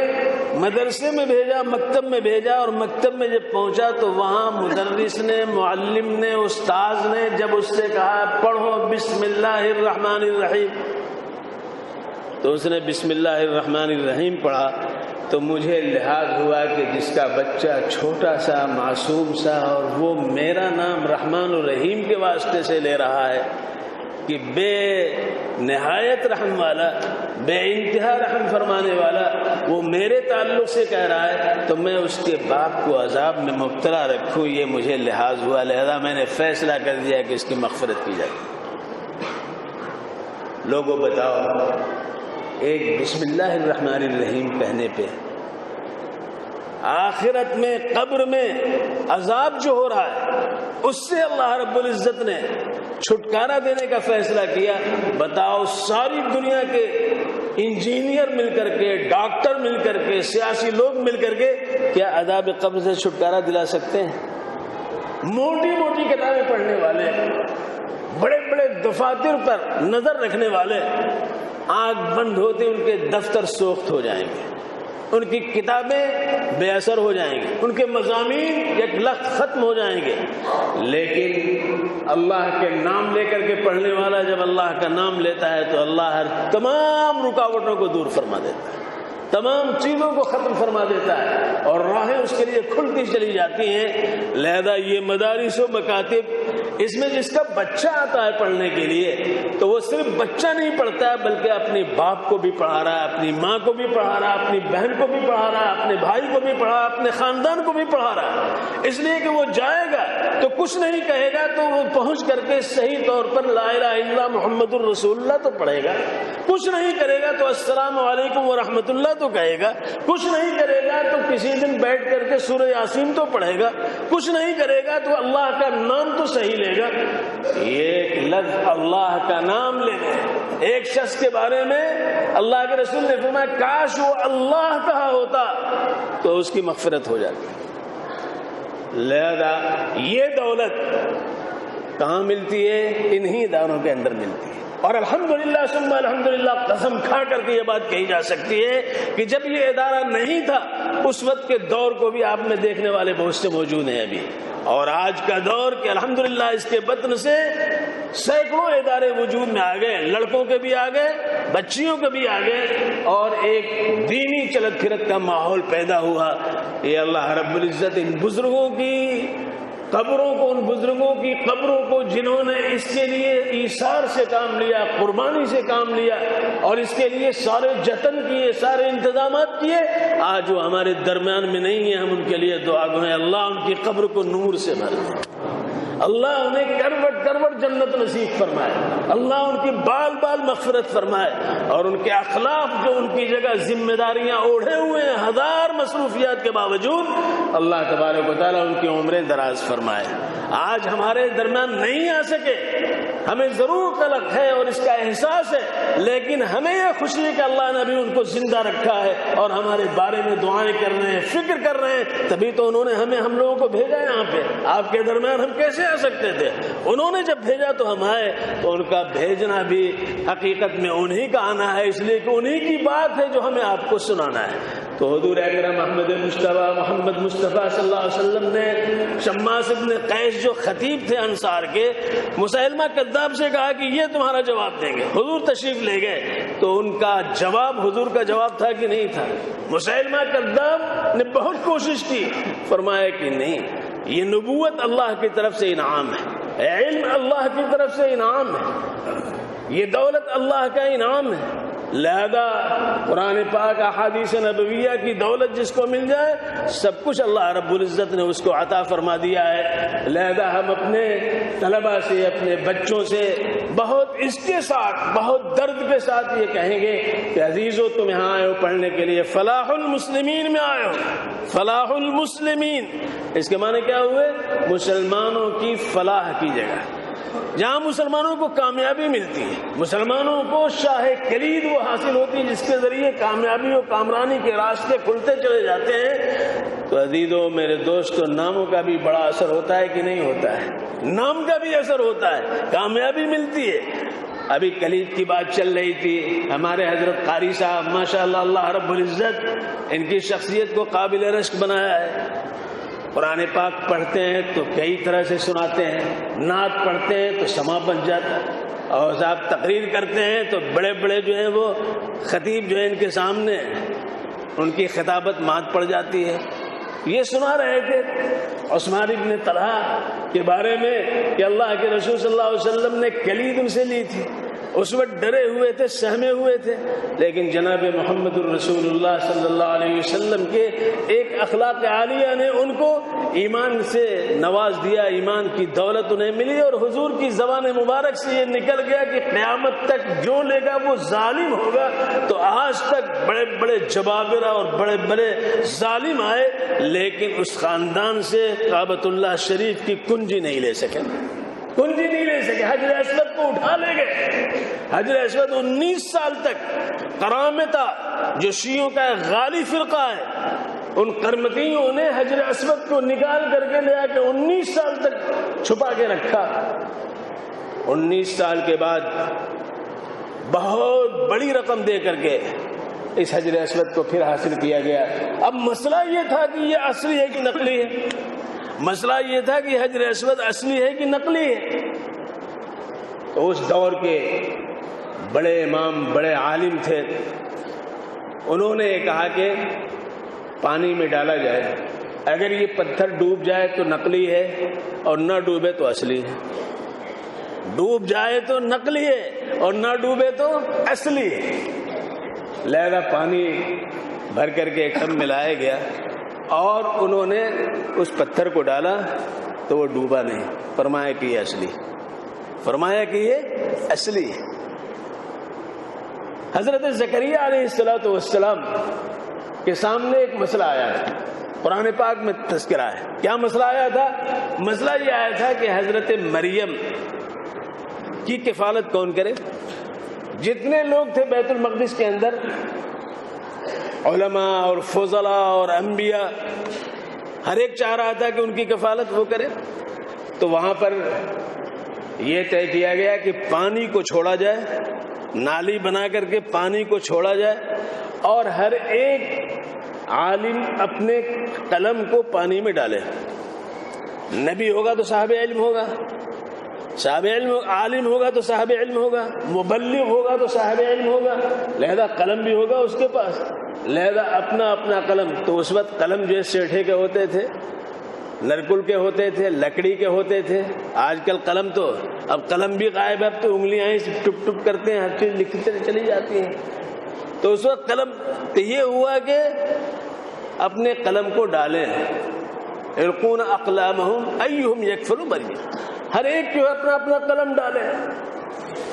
Speaker 1: مدرسے میں بھیجا، مکتب میں بھیجا، اور مکتب میں جب پہنچا تو وہاں مدرس نے، معلم نے، استاذ نے جب اس سے کہا پڑھو بسم اللہ الرحمن الرحیم، تو اس نے بسم اللہ الرحمن الرحیم پڑھا، تو مجھے لحاظ ہوا کہ جس کا بچہ چھوٹا سا معصوم سا اور وہ میرا نام رحمان الرحیم کے واسطے سے لے رہا ہے کہ بے نہایت رحم والا، بے انتہا رحم فرمانے والا، وہ میرے تعلق سے کہہ رہا ہے، تو میں اس کے باپ کو عذاب میں مبتلا رکھوں، یہ مجھے لحاظ ہوا۔ لہذا میں نے فیصلہ کر دیا کہ اس کی مغفرت کی جائے۔ لوگوں بتاؤ، ایک بسم اللہ الرحمن الرحیم کہنے پہ آخرت میں، قبر میں عذاب جو ہو رہا ہے اس سے اللہ رب العزت نے چھٹکارا دینے کا فیصلہ کیا۔ بتاؤ، ساری دنیا کے انجینئر مل کر کے، ڈاکٹر مل کر کے، سیاسی لوگ مل کر کے کیا عذاب قبر سے چھٹکارا دلا سکتے ہیں؟ موٹی موٹی کتابیں پڑھنے والے، بڑے بڑے دفاتر پر نظر رکھنے والے، آنکھ بند ہوتے ان کے دفتر سوخت ہو جائیں گے، ان کی کتابیں بے اثر ہو جائیں گی، ان کے مضامین یک لخت ختم ہو جائیں گے۔ لیکن اللہ کے نام لے کر کے پڑھنے والا جب اللہ کا نام لیتا ہے تو اللہ ہر تمام رکاوٹوں کو دور فرما دیتا ہے، تمام چیزوں کو ختم فرما دیتا ہے اور راہیں اس کے لیے کھلتی چلی جاتی ہیں۔ لہذا یہ مدارس و مکاتب، اس میں جس کا بچہ آتا ہے پڑھنے کے لیے تو وہ صرف بچہ نہیں پڑھتا ہے بلکہ اپنے باپ کو بھی پڑھا رہا ہے، اپنی ماں کو بھی پڑھا رہا ہے، اپنی بہن کو بھی پڑھا رہا ہے، اپنے بھائی کو بھی پڑھا رہا ہے، اپنے خاندان کو بھی پڑھا رہا ہے، اس لیے کہ وہ جائے گا تو کچھ نہیں کہے گا تو وہ پہنچ کر کے صحیح طور پر لا الہ الا اللہ محمد الرسول اللہ تو پڑھے گا، کچھ نہیں کرے گا تو السلام علیکم ورحمۃ اللہ تو کہے گا، کچھ نہیں کرے گا تو کسی دن بیٹھ کر کے سورہ یاسین تو پڑھے گا، کچھ نہیں کرے گا تو اللہ کا نام تو صحیح لے گا۔ یہ ایک لفظ اللہ کا نام لینے، ایک شخص کے بارے میں اللہ کے رسول نے فرمایا کاش وہ اللہ کہا ہوتا تو اس کی مغفرت ہو جاتی۔ لہذا یہ دولت کہاں ملتی ہے؟ انہی اداروں کے اندر ملتی ہے۔ اور الحمدللہ ثم الحمدللہ قسم کھا کر کے یہ بات کہی جا سکتی ہے کہ جب یہ ادارہ نہیں تھا اس وقت کے دور کو بھی آپ میں دیکھنے والے بہت سے موجود ہیں ابھی، اور آج کا دور کہ الحمدللہ اس کے بطن سے سینکڑوں ادارے وجود میں آ گئے، لڑکوں کے بھی آ گئے، بچیوں کے بھی آ گئے، اور ایک دینی چلت پھرت کا ماحول پیدا ہوا۔ یہ اللہ رب العزت ان بزرگوں کی قبروں کو، ان بزرگوں کی قبروں کو جنہوں نے اس کے لیے ایثار سے کام لیا، قربانی سے کام لیا اور اس کے لیے سارے جتن کیے، سارے انتظامات کیے، آج وہ ہمارے درمیان میں نہیں ہیں، ہم ان کے لیے دعا گو ہیں اللہ ان کی قبر کو نور سے بھر دے، اللہ انہیں کروٹ کروٹ جنت نصیب فرمائے، اللہ ان کی بال بال مغفرت فرمائے، اور ان کے اخلاق جو ان کی جگہ ذمہ داریاں اوڑھے ہوئے ہیں ہزار مصروفیات کے باوجود، اللہ تبارک و تعالیٰ ان کی عمریں دراز فرمائے۔ آج ہمارے درمیان نہیں آ سکے، ہمیں ضرور قلق ہے اور اس کا احساس ہے، لیکن ہمیں یہ خوشی ہے کہ اللہ نے بھی ان کو زندہ رکھا ہے اور ہمارے بارے میں دعائیں کر رہے ہیں، فکر کر رہے ہیں، تبھی تو انہوں نے ہم لوگوں کو بھیجا یہاں پہ۔ آپ کے درمیان ہم کیسے آ سکتے تھے؟ انہوں نے جب بھیجا تو ہم آئے، تو ان کا بھیجنا بھی حقیقت میں انہی کا آنا ہے، اس لیے کہ انہی کی بات ہے جو ہمیں آپ کو سنانا ہے۔ تو حضور اکرم محمد مصطفیٰ صلی اللہ علیہ وسلم نے شماس ابن قیس جو خطیب تھے انصار کے، مسیلمہ کذاب سے کہا کہ یہ تمہارا جواب دیں گے، حضور تشریف لے گئے تو ان کا جواب حضور کا جواب تھا کہ نہیں تھا؟ مسیلمہ کذاب نے بہت کوشش کی، فرمایا کہ نہیں، یہ نبوت اللہ کی طرف سے انعام ہے، علم اللہ کی طرف سے انعام ہے، یہ دولت اللہ کا انعام ہے، لہذا قرآن پاک احادیث نبویہ کی دولت جس کو مل جائے سب کچھ اللہ رب العزت نے اس کو عطا فرما دیا ہے۔ لہذا ہم اپنے طلبہ سے، اپنے بچوں سے بہت اس کے ساتھ، بہت درد کے ساتھ یہ کہیں گے کہ عزیزو تم یہاں آئے ہو پڑھنے کے لیے، فلاح المسلمین میں آئے ہو، فلاح المسلمین، اس کے معنی کیا ہوئے؟ مسلمانوں کی فلاح کی جگہ، جہاں مسلمانوں کو کامیابی ملتی ہے، مسلمانوں کو شاہ کلید وہ حاصل ہوتی ہے جس کے ذریعے کامیابی و کامرانی کے راستے کھلتے چلے جاتے ہیں۔ تو عزیزو میرے دوستو، ناموں کا بھی بڑا اثر ہوتا ہے کہ نہیں ہوتا ہے؟ نام کا بھی اثر ہوتا ہے، کامیابی ملتی ہے۔ ابھی کلید کی بات چل رہی تھی، ہمارے حضرت قاری صاحب ماشاءاللہ اللہ رب العزت ان کی شخصیت کو قابل رشک بنایا ہے۔ قرآن پاک پڑھتے ہیں تو کئی طرح سے سناتے ہیں، نعت پڑھتے ہیں تو سما بن جاتا ہے، اور صاحب تقریر کرتے ہیں تو بڑے بڑے جو ہیں وہ خطیب جو ہیں ان کے سامنے ان کی خطابت مات پڑ جاتی ہے۔ یہ سنا رہے تھے عثمان ابن طلحہ کے بارے میں کہ اللہ کے رسول صلی اللہ علیہ وسلم نے کلید ان سے لی تھی، اس وقت ڈرے ہوئے تھے، سہمے ہوئے تھے، لیکن جناب محمد الرسول اللہ صلی اللہ علیہ وسلم کے ایک اخلاق عالیہ نے ان کو ایمان سے نواز دیا، ایمان کی دولت انہیں ملی، اور حضور کی زبان مبارک سے یہ نکل گیا کہ قیامت تک جو لے گا وہ ظالم ہوگا۔ تو آج تک بڑے بڑے جبابرہ اور بڑے بڑے ظالم آئے، لیکن اس خاندان سے کعبۃ اللہ شریف کی کنجی نہیں لے سکے، کنجی نہیں لے سکے۔ حجر اسود کو اٹھا لے گئے، حجر اسود 19 سال تک کرامتا جو شیعوں کا غالی فرقہ ہے، ان قرمطیوں نے حجر اسود کو نکال کر کے لے آ کے 19 سال تک چھپا کے رکھا. 19 سال کے بعد بہت بڑی رقم دے کر کے اس حجر اسود کو پھر حاصل کیا گیا. اب مسئلہ یہ تھا کہ یہ اصلی ہے کہ نقلی ہے. مسئلہ یہ تھا کہ حجر اسود اصلی ہے کہ نقلی ہے. تو اس دور کے بڑے امام بڑے عالم تھے, انہوں نے کہا کہ پانی میں ڈالا جائے, اگر یہ پتھر ڈوب جائے تو نقلی ہے اور نہ ڈوبے تو اصلی ہے. ڈوب جائے تو نقلی ہے اور نہ ڈوبے تو اصلی ہے. لہذا پانی بھر کر کے ایک ٹب ملایا گیا اور انہوں نے اس پتھر کو ڈالا تو وہ ڈوبا نہیں. فرمایا کہ یہ اصلی, فرمایا کہ یہ اصلی ہے. حضرت زکریا علیہ السلام کے سامنے ایک مسئلہ آیا تھا, قرآن پاک میں تذکرہ ہے. کیا مسئلہ آیا تھا؟ مسئلہ یہ آیا تھا کہ حضرت مریم کی کفالت کون کرے. جتنے لوگ تھے بیت المقدس کے اندر, علماء اور فضلاء اور انبیاء, ہر ایک چاہ رہا تھا کہ ان کی کفالت وہ کرے. تو وہاں پر یہ طے کیا گیا کہ پانی کو چھوڑا جائے, نالی بنا کر کے پانی کو چھوڑا جائے اور ہر ایک عالم اپنے قلم کو پانی میں ڈالے. نبی ہوگا تو صاحب علم ہوگا, صاحب علم عالم ہوگا تو صاحب علم ہوگا, مبلغ ہوگا تو صاحب علم ہوگا, لہذا قلم بھی ہوگا اس کے پاس. لہذا اپنا اپنا قلم. تو اس وقت قلم جو سیٹھے کے ہوتے تھے, نرکل کے ہوتے تھے, لکڑی کے ہوتے تھے. آج کل قلم تو اب قلم بھی غائب ہے, اب تو انگلیاں ہی ٹپ ٹپ کرتے ہیں, ہر چیز لکھتے چلی جاتی ہیں. تو اس وقت قلم تو یہ ہوا کہ اپنے قلم کو ڈالیں, یلقون اقلامہم ایہم یکفل مریم, ہر ایک جو اپنا اپنا قلم ڈالے.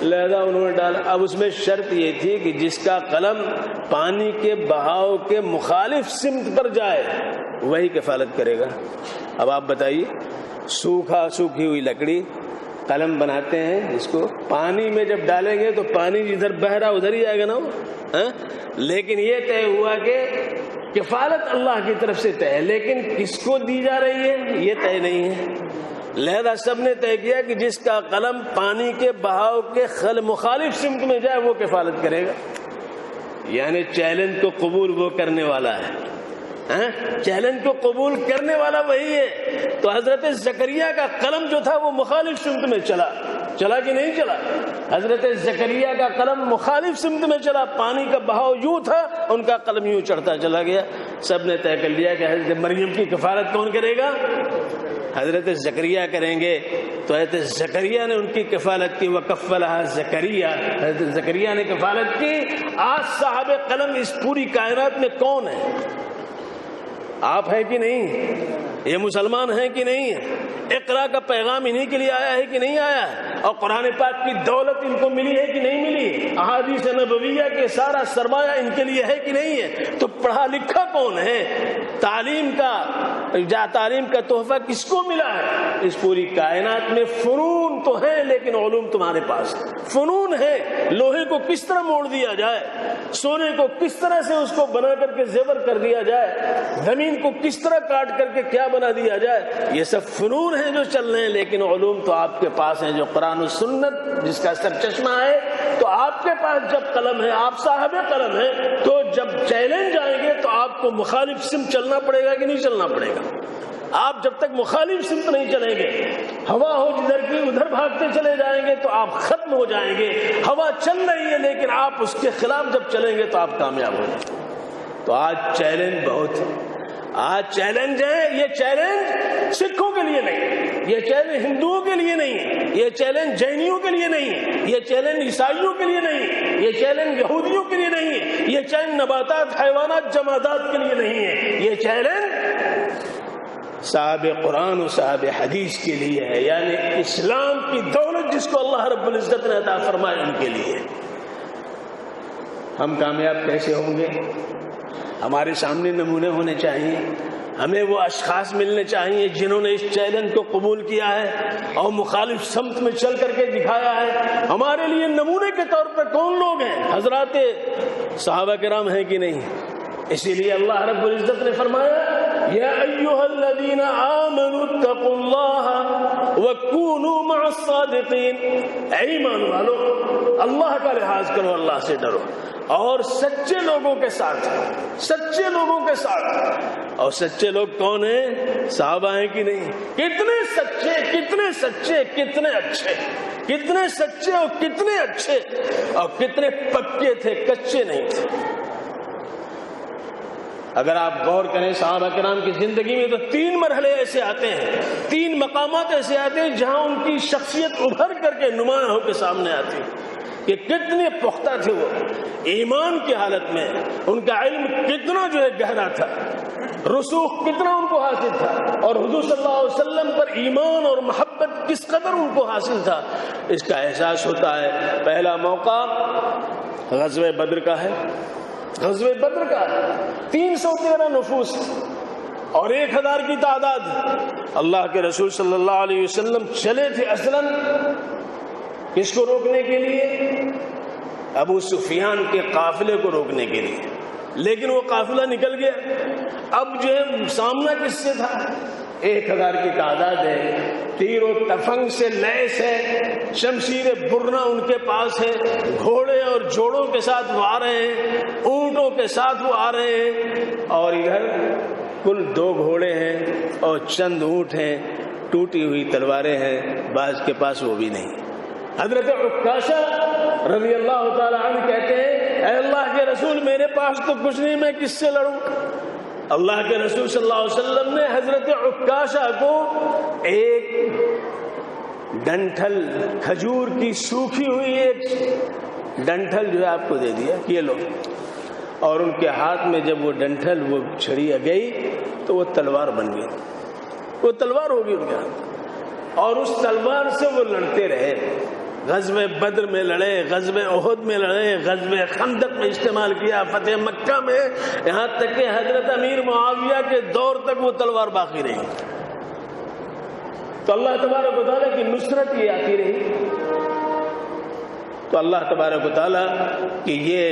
Speaker 1: لہذا انہوں نے ڈالا. اب اس میں شرط یہ تھی کہ جس کا قلم پانی کے بہاؤ کے مخالف سمت پر جائے وہی کفالت کرے گا. اب آپ بتائیے, سوکھی ہوئی لکڑی قلم بناتے ہیں, اس کو پانی میں جب ڈالیں گے تو پانی جدھر بہ رہا ادھر ہی آئے گا نا وہ. لیکن یہ طے ہوا کہ کفالت اللہ کی طرف سے طے ہے, لیکن کس کو دی جا رہی ہے یہ طے نہیں ہے. لہذا سب نے طے کیا کہ جس کا قلم پانی کے بہاؤ کے مخالف سمت میں جائے وہ کفالت کرے گا. یعنی چیلنج کو قبول وہ کرنے والا ہے, چیلنج کو قبول کرنے والا وہی ہے. تو حضرت زکریا کا قلم جو تھا وہ مخالف سمت میں چلا کہ نہیں چلا؟ حضرت زکریا کا قلم مخالف سمت میں چلا, پانی کا بہاؤ یوں تھا, ان کا قلم یوں چڑھتا چلا گیا. سب نے طے کر لیا کہ حضرت مریم کی کفالت کون کرے گا؟ حضرت زکریا کریں گے. تو حضرت زکریا نے ان کی کفالت کی. وکفلھا زکریا, حضرت زکریا نے کفالت کی. آج صاحب قلم اس پوری کائنات میں کون ہے؟ آپ ہیں کہ نہیں؟ یہ مسلمان ہیں کہ نہیں؟ اقرا کا پیغام انہی کے لیے آیا ہے کہ نہیں آیا ہے؟ اور قرآن پاک کی دولت ان کو ملی ہے کہ نہیں ملی؟ احادیث نبویہ کے سارا سرمایہ ان کے لیے ہے کہ نہیں ہے؟ تو پڑھا لکھا کون ہے؟ تعلیم کا تحفہ کس کو ملا ہے؟ اس پوری کائنات میں فنون تو ہیں لیکن علوم تمہارے پاس. فنون ہے, لوہے کو کس طرح موڑ دیا جائے, سونے کو کس طرح سے اس کو بنا کر کے زیور کر دیا جائے, زمین کو کس طرح کاٹ کر کے کیا بنا دیا جائے, یہ سب فنون ہیں جو چل رہے ہیں. لیکن علوم تو آپ کے پاس ہیں, جو قرآن و سنت جس کا سرچشمہ ہے. تو آپ کے پاس جب قلم ہے, آپ صاحب قلم ہیں, تو جب چیلنج آئیں گے تو آپ کو مخالف سمت چلنا پڑے گا کہ نہیں چلنا پڑے گا؟ آپ جب تک مخالف سمت نہیں چلیں گے, ہوا ہو جدھر کی ادھر بھاگتے چلے جائیں گے تو آپ ختم ہو جائیں گے. ہوا چل رہی ہے لیکن آپ اس کے خلاف جب چلیں گے تو آپ کامیاب ہو جائیں گے. تو آج چیلنج بہت ہے, آج چیلنج ہے. یہ چیلنج سکھوں کے لیے نہیں, یہ چیلنج ہندوؤں کے لیے نہیں, یہ چیلنج جینیوں کے لیے نہیں, یہ چیلنج عیسائیوں کے لیے نہیں, یہ چیلنج یہودیوں کے لیے نہیں, یہ چیلنج نباتات حیوانات جمادات کے لیے نہیں ہے. یہ چیلنج صاحب قرآن و صاحب حدیث کے لیے ہے, یعنی اسلام کی دولت جس کو اللہ رب العزت نے عطا فرمایا ان کے لیے. ہم کامیاب کیسے ہوں گے؟ ہمارے سامنے نمونے ہونے چاہیے, ہمیں وہ اشخاص ملنے چاہیے جنہوں نے اس چیلنج کو قبول کیا ہے اور مخالف سمت میں چل کر کے دکھایا ہے. ہمارے لیے نمونے کے طور پر کون لوگ ہیں؟ حضرات صحابہ کرام ہیں کہ نہیں؟ اسی لیے اللہ رب العزت نے فرمایا یا ایھا الذین آمنوا اتقوا اللہ وکونوا مع الصادقین، اے ایمان والو اللہ کا لحاظ کرو، اللہ سے ڈرو اور سچے لوگوں کے ساتھ، سچے لوگوں کے ساتھ۔ اور سچے لوگ کون ہیں؟ صحابہ ہیں کہ نہیں؟ کتنے سچے، کتنے سچے، کتنے اچھے، کتنے سچے اور کتنے اچھے، اور کتنے پکے تھے، کچے نہیں تھے۔ اگر آپ غور کریں صحابہ کرام کی زندگی میں تو 3 مرحلے ایسے آتے ہیں، 3 مقامات ایسے آتے ہیں جہاں ان کی شخصیت ابھر کر کے نمایاں ہو کے سامنے آتی ہے کہ کتنے پختہ تھے وہ ایمان کی حالت میں، ان کا علم کتنا جو ہے گہرا تھا، رسوخ کتنا ان کو حاصل تھا، اور حضور صلی اللہ علیہ وسلم پر ایمان اور محبت کس قدر ان کو حاصل تھا، اس کا احساس ہوتا ہے۔ پہلا موقع غزوہ بدر کا ہے، غزوہ بدر کا 313 نفوس اور 1000 کی تعداد۔ اللہ کے رسول صلی اللہ علیہ وسلم چلے تھے اصلاً کس کو روکنے کے لیے؟ ابو سفیان کے قافلے کو روکنے کے لیے، لیکن وہ قافلہ نکل گیا۔ اب جو ہے سامنا کس سے تھا؟ 1000 کی تعداد ہے، تیر و تفنگ سے لیس ہے، شمشیر برنا ان کے پاس ہے، گھوڑے اور جوڑوں کے ساتھ وہ آ رہے ہیں، اونٹوں کے ساتھ وہ آ رہے ہیں، اور ادھر کل 2 گھوڑے ہیں اور چند اونٹ ہیں، ٹوٹی ہوئی تلواریں ہیں، بعض کے پاس وہ بھی نہیں۔ حضرت عکاشہ رضی اللہ تعالی عنہ کہتے ہیں اے اللہ کے رسول میرے پاس تو کچھ نہیں، میں کس سے لڑوں؟ اللہ کے رسول صلی اللہ علیہ وسلم نے حضرت عکاشہ کو ایک ڈنٹھل، کھجور کی سوکھی ہوئی ایک ڈنٹھل جو ہے آپ کو دے دیا کہ یہ لو، اور ان کے ہاتھ میں جب وہ ڈنٹھل وہ چھڑی گئی تو وہ تلوار بن گئی، وہ تلوار ہوگی ان کے ہاتھ، اور اس تلوار سے وہ لڑتے رہے۔ غزوہ بدر میں لڑے، غزوہ احد میں لڑے، غزوہ خندق میں استعمال کیا، فتح مکہ میں، یہاں تک کہ حضرت امیر معاویہ کے دور تک وہ تلوار باقی رہی۔ تو اللہ تبارک و تعالیٰ کی نصرت یہ آتی رہی۔ تو اللہ تبارک و تعالیٰ کہ یہ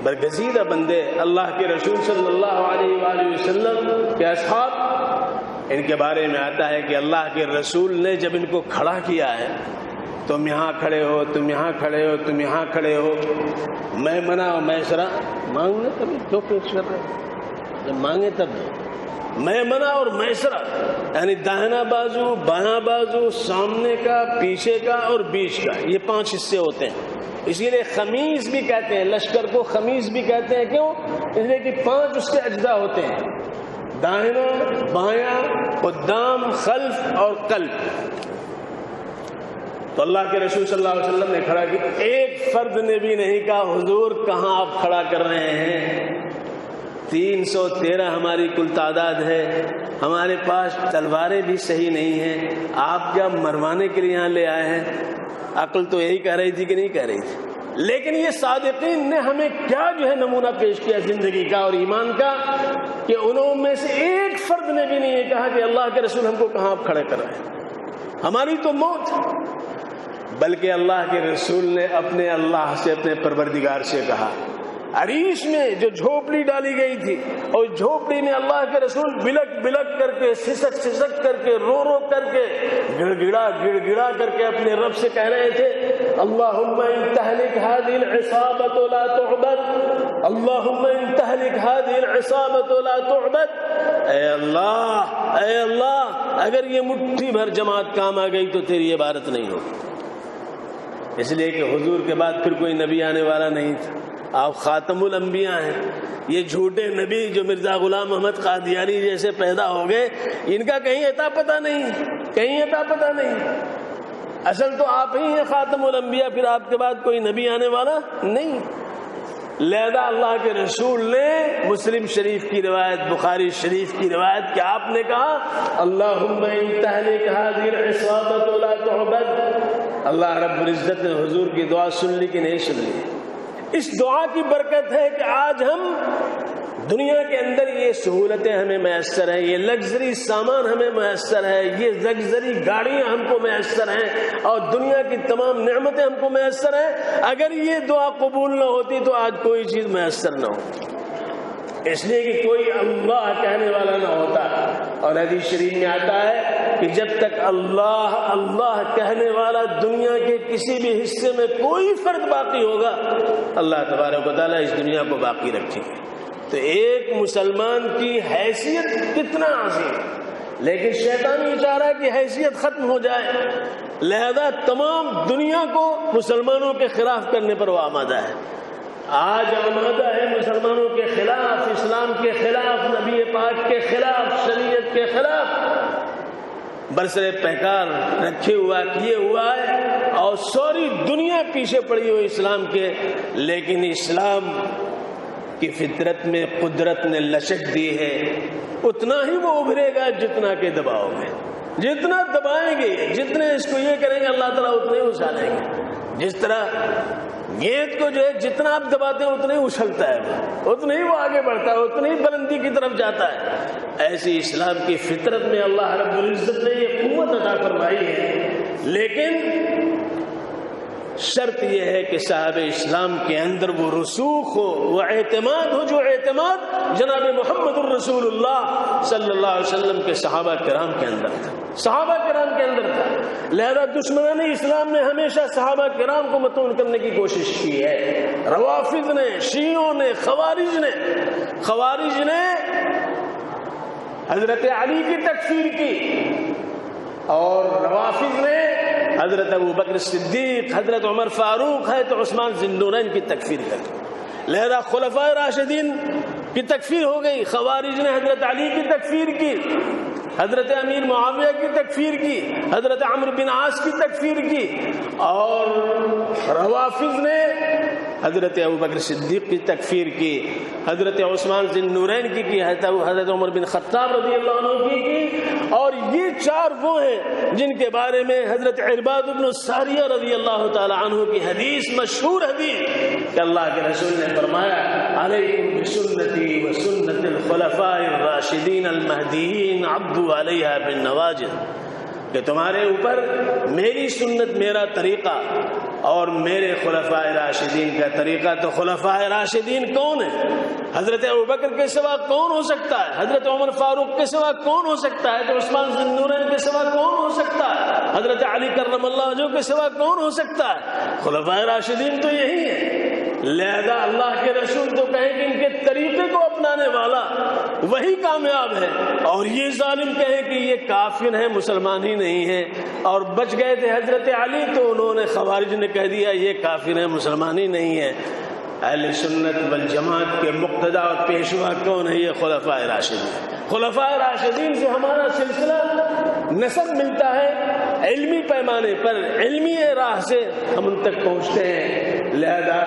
Speaker 1: برگزیدہ بندے اللہ کے رسول صلی اللہ علیہ وآلہ وسلم کے اصحاب، ان کے بارے میں آتا ہے کہ اللہ کے رسول نے جب ان کو کھڑا کیا ہے، تم یہاں کھڑے ہو، تم یہاں کھڑے ہو، تم یہاں کھڑے ہو، میں منع و میسرہ مانگنے تبھی کیوں پیش کر رہے؟ جب مانگے تب میں منع اور میسرہ، یعنی داہنا بازو، بایاں بازو، سامنے کا، پیچھے کا اور بیچ کا، یہ 5 حصے ہوتے ہیں۔ اسی لیے خمیس بھی کہتے ہیں، لشکر کو خمیس بھی کہتے ہیں، کیوں؟ اس لیے کہ 5 اس کے اجزاء ہوتے ہیں، داہنا، بایاں، قدام، خلف اور قلب۔ تو اللہ کے رسول صلی اللہ علیہ وسلم نے کھڑا کیا، ایک فرد نے بھی نہیں کہا حضور کہاں آپ کھڑا کر رہے ہیں؟ 313 ہماری کل تعداد ہے، ہمارے پاس تلواریں بھی صحیح نہیں ہیں، آپ کیا مروانے کے لیے یہاں لے آئے ہیں؟ عقل تو یہی کہہ رہی تھی کہ نہیں کہہ رہی تھی؟ لیکن یہ صادقین نے ہمیں کیا جو ہے نمونہ پیش کیا زندگی کا اور ایمان کا، کہ انہوں میں سے ایک فرد نے بھی نہیں کہا کہ اللہ کے رسول ہم کو کہاں آپ کھڑے کر رہے ہیں، ہماری تو موت، بلکہ اللہ کے رسول نے اپنے اللہ سے، اپنے پروردگار سے کہا۔ عریش میں جو جھوپڑی ڈالی گئی تھی، اور جھوپڑی میں اللہ کے رسول بلک بلک کر کے، سسک سسک کر کے، رو رو کر کے، گڑ گڑا کر کے اپنے رب سے کہہ رہے تھے اللہم ان تہلک هذه العصابة لا تعبد، اللہم ان تہلک هذه العصابة لا تعبد، اے اللہ اگر یہ مٹھی بھر جماعت کام آ گئی تو تیری عبادت نہیں ہوگی۔ اس لیے کہ حضور کے بعد پھر کوئی نبی آنے والا نہیں تھا، آپ خاتم الانبیاء ہیں۔ یہ جھوٹے نبی جو مرزا غلام محمد قادیانی جیسے پیدا ہو گئے، ان کا کہیں اتا پتہ نہیں، کہیں اتا پتہ نہیں، اصل تو آپ ہی ہیں خاتم الانبیاء، پھر آپ کے بعد کوئی نبی آنے والا نہیں۔ لہذا اللہ کے رسول نے مسلم شریف کی روایت، بخاری شریف کی روایت کہ آپ نے کہا اللہم ان تہلک هذه العصابة لا تعبد، اللہ رب العزت نے حضور کی دعا سن لی کہ نہیں سن لی؟ اس دعا کی برکت ہے کہ آج ہم دنیا کے اندر یہ سہولتیں ہمیں میسر ہیں، یہ لگژری سامان ہمیں میسر ہے، یہ لگژری گاڑیاں ہم کو میسر ہیں، اور دنیا کی تمام نعمتیں ہم کو میسر ہیں۔ اگر یہ دعا قبول نہ ہوتی تو آج کوئی چیز میسر نہ ہو۔ اس لیے کہ کوئی اللہ کہنے والا نہ ہوتا. اور حدیث شریف میں آتا ہے کہ جب تک اللہ اللہ کہنے والا دنیا کے کسی بھی حصے میں کوئی فرد باقی ہوگا اللہ تبارک و تعالیٰ اس دنیا کو باقی رکھے گا. تو ایک مسلمان کی حیثیت کتنا عظیم ہے، لیکن شیطان یہ چاہ رہا ہے کہ حیثیت ختم ہو جائے، لہذا تمام دنیا کو مسلمانوں کے خلاف کرنے پر وہ آمادہ ہے. آج آمادہ ہے مسلمانوں کے خلاف، اسلام کے خلاف، نبی پاک کے خلاف، شریعت کے خلاف برسر پیکار رکھے ہوا کیے ہوا ہے، اور ساری دنیا پیچھے پڑی ہوئی اسلام کے. لیکن اسلام کی فطرت میں قدرت نے لچک دی ہے، اتنا ہی وہ ابھرے گا جتنا کہ دباؤ گے. جتنا دبائیں گے، جتنے اس کو یہ کریں گے، اللہ تعالیٰ اتنے ہی اچھالیں گے. جس طرح گیند کو جو ہے جتنا آپ دباتے ہیں اتنا ہی اچھلتا ہے، اتنا ہی وہ آگے بڑھتا ہے، اتنی ہی بلندی کی طرف جاتا ہے. ایسی اسلام کی فطرت میں اللہ رب العزت نے یہ قوت عطا فرمائی ہے. لیکن شرط یہ ہے کہ صاحب اسلام کے اندر وہ رسوخ ہو، وہ اعتماد ہو، جو اعتماد جناب محمد الرسول اللہ صلی اللہ علیہ وسلم کے صحابہ کرام کے اندر تھا، صحابہ کرام کے اندر تھا. لہذا دشمنان اسلام نے ہمیشہ صحابہ کرام کو متون کرنے کی کوشش کی ہے. روافض نے، شیعوں نے، خوارج نے حضرت علی کی تکفیر کی، اور روافض نے حضرت ابو بکر صدیق، حضرت عمر فاروق، حضرت عثمان ذی النورین کی تکفیر کر. لہذا خلفائے راشدین کی تکفیر ہو گئی. خوارج نے حضرت علی کی تکفیر کی، حضرت امیر معاویہ کی تکفیر کی، حضرت عمرو بن عاص کی تکفیر کی، اور روافض نے حضرت ابو بکر صدیق کی تکفیر کی، حضرت عثمان ذی النورین کی، حضرت عمر بن خطاب رضی اللہ عنہ کی. اور یہ چار وہ ہیں جن کے بارے میں حضرت عرباد بن ساریہ رضی اللہ تعالی عنہ کی حدیث، مشہور حدیث، کہ اللہ کے رسول نے فرمایا علیکم بسنتی و سنت الخلفاء الراشدین المہدیین عضوا علیہا بالنواجذ، کہ تمہارے اوپر میری سنت، میرا طریقہ اور میرے خلفاء راشدین کا طریقہ. تو خلفاء راشدین کون ہیں؟ حضرت ابوبکر کے سوا کون ہو سکتا ہے؟ حضرت عمر فاروق کے سوا کون ہو سکتا ہے؟ تو عثمان ذی النورین کے سوا کون ہو سکتا ہے؟ حضرت علی کرم اللہ وجہہ کے سوا کون ہو سکتا ہے؟ خلفاء راشدین تو یہی ہیں. لہذا اللہ کے رسول تو کہیں کہ ان کے طریقے کو اپنانے والا وہی کامیاب ہے، اور یہ ظالم کہیں کہ یہ کافر ہیں، مسلمان ہی نہیں ہیں. اور بچ گئے تھے حضرت علی، تو انہوں نے خوارج نے کہہ دیا یہ کافر ہیں، مسلمان ہی نہیں ہیں. اہل سنت والجماعت کے مقتدا اور پیشوا کون ہے؟ یہ خلفاء راشدین. خلفاء راشدین سے ہمارا سلسلہ نسب ملتا ہے علمی پیمانے پر، علمی راہ سے ہم ان تک پہنچتے ہیں. لہذا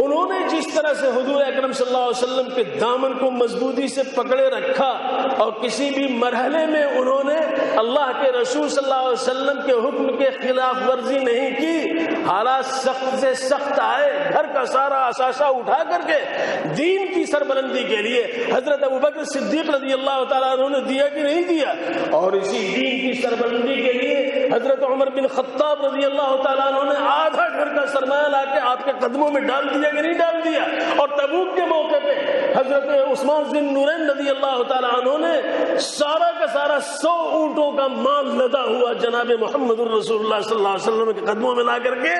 Speaker 1: انہوں نے جس طرح سے حضور اکرم صلی اللہ علیہ وسلم کے دامن کو مضبوطی سے پکڑے رکھا، اور کسی بھی مرحلے میں انہوں نے اللہ کے رسول صلی اللہ علیہ وسلم کے حکم کے خلاف ورزی نہیں کی. حالات سخت سے سخت آئے، گھر کا سارا اثاثہ اٹھا کر کے دین کی سربلندی کے لیے حضرت ابوبکر صدیق رضی اللہ تعالیٰ عنہ نے دیا کہ نہیں دیا، اور اسی دین کی سربلندی کے لیے حضرت عمر بن خطاب رضی اللہ تعالیٰ عنہ نے آدھا گھر کا سرمایہ لا کے آپ کے قدموں میں ڈال دیا کہ نہیں ڈال دیا. اور تبوک کے موقع پہ حضرت عثمان ذی النورین رضی اللہ تعالیٰ عنہ نے سارا کا سارا 100 اونٹوں کا مال لدا ہوا جناب محمد الرسول اللہ صلی اللہ علیہ وسلم کے قدموں میں لا کر کے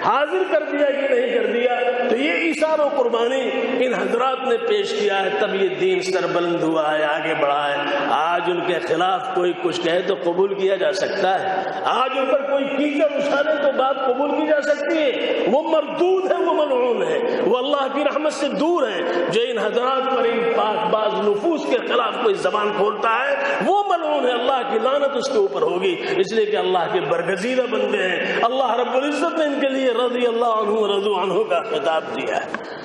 Speaker 1: حاضر کر دیا کہ نہیں کر دیا. تو یہ ایثار و قربانی ان حضرات نے پیش کیا ہے، تب یہ دین سربلند ہوا ہے، آگے بڑھا ہے. آج ان کے خلاف کوئی کچھ کہے تو قبول کیا جا سکتا ہے، آج ان پر کوئی کیچڑ اچھالے تو بات قبول کی جا سکتی ہے. وہ مردود ہے، وہ ملعون ہے، وہ اللہ کی رحمت سے دور ہے. جو ان حضرات پر، ان پاک باز نفوس کے خلاف کوئی زبان کھولتا ہے وہ ملعون ہے، اللہ کی لعنت اس کے اوپر ہوگی. اس لیے کہ اللہ کے برگزیدہ بندے ہیں. اللہ رب العزت نے ان کے لیے رضی اللہ عنہ ورضوا عنہ کا خطاب دیا ہے.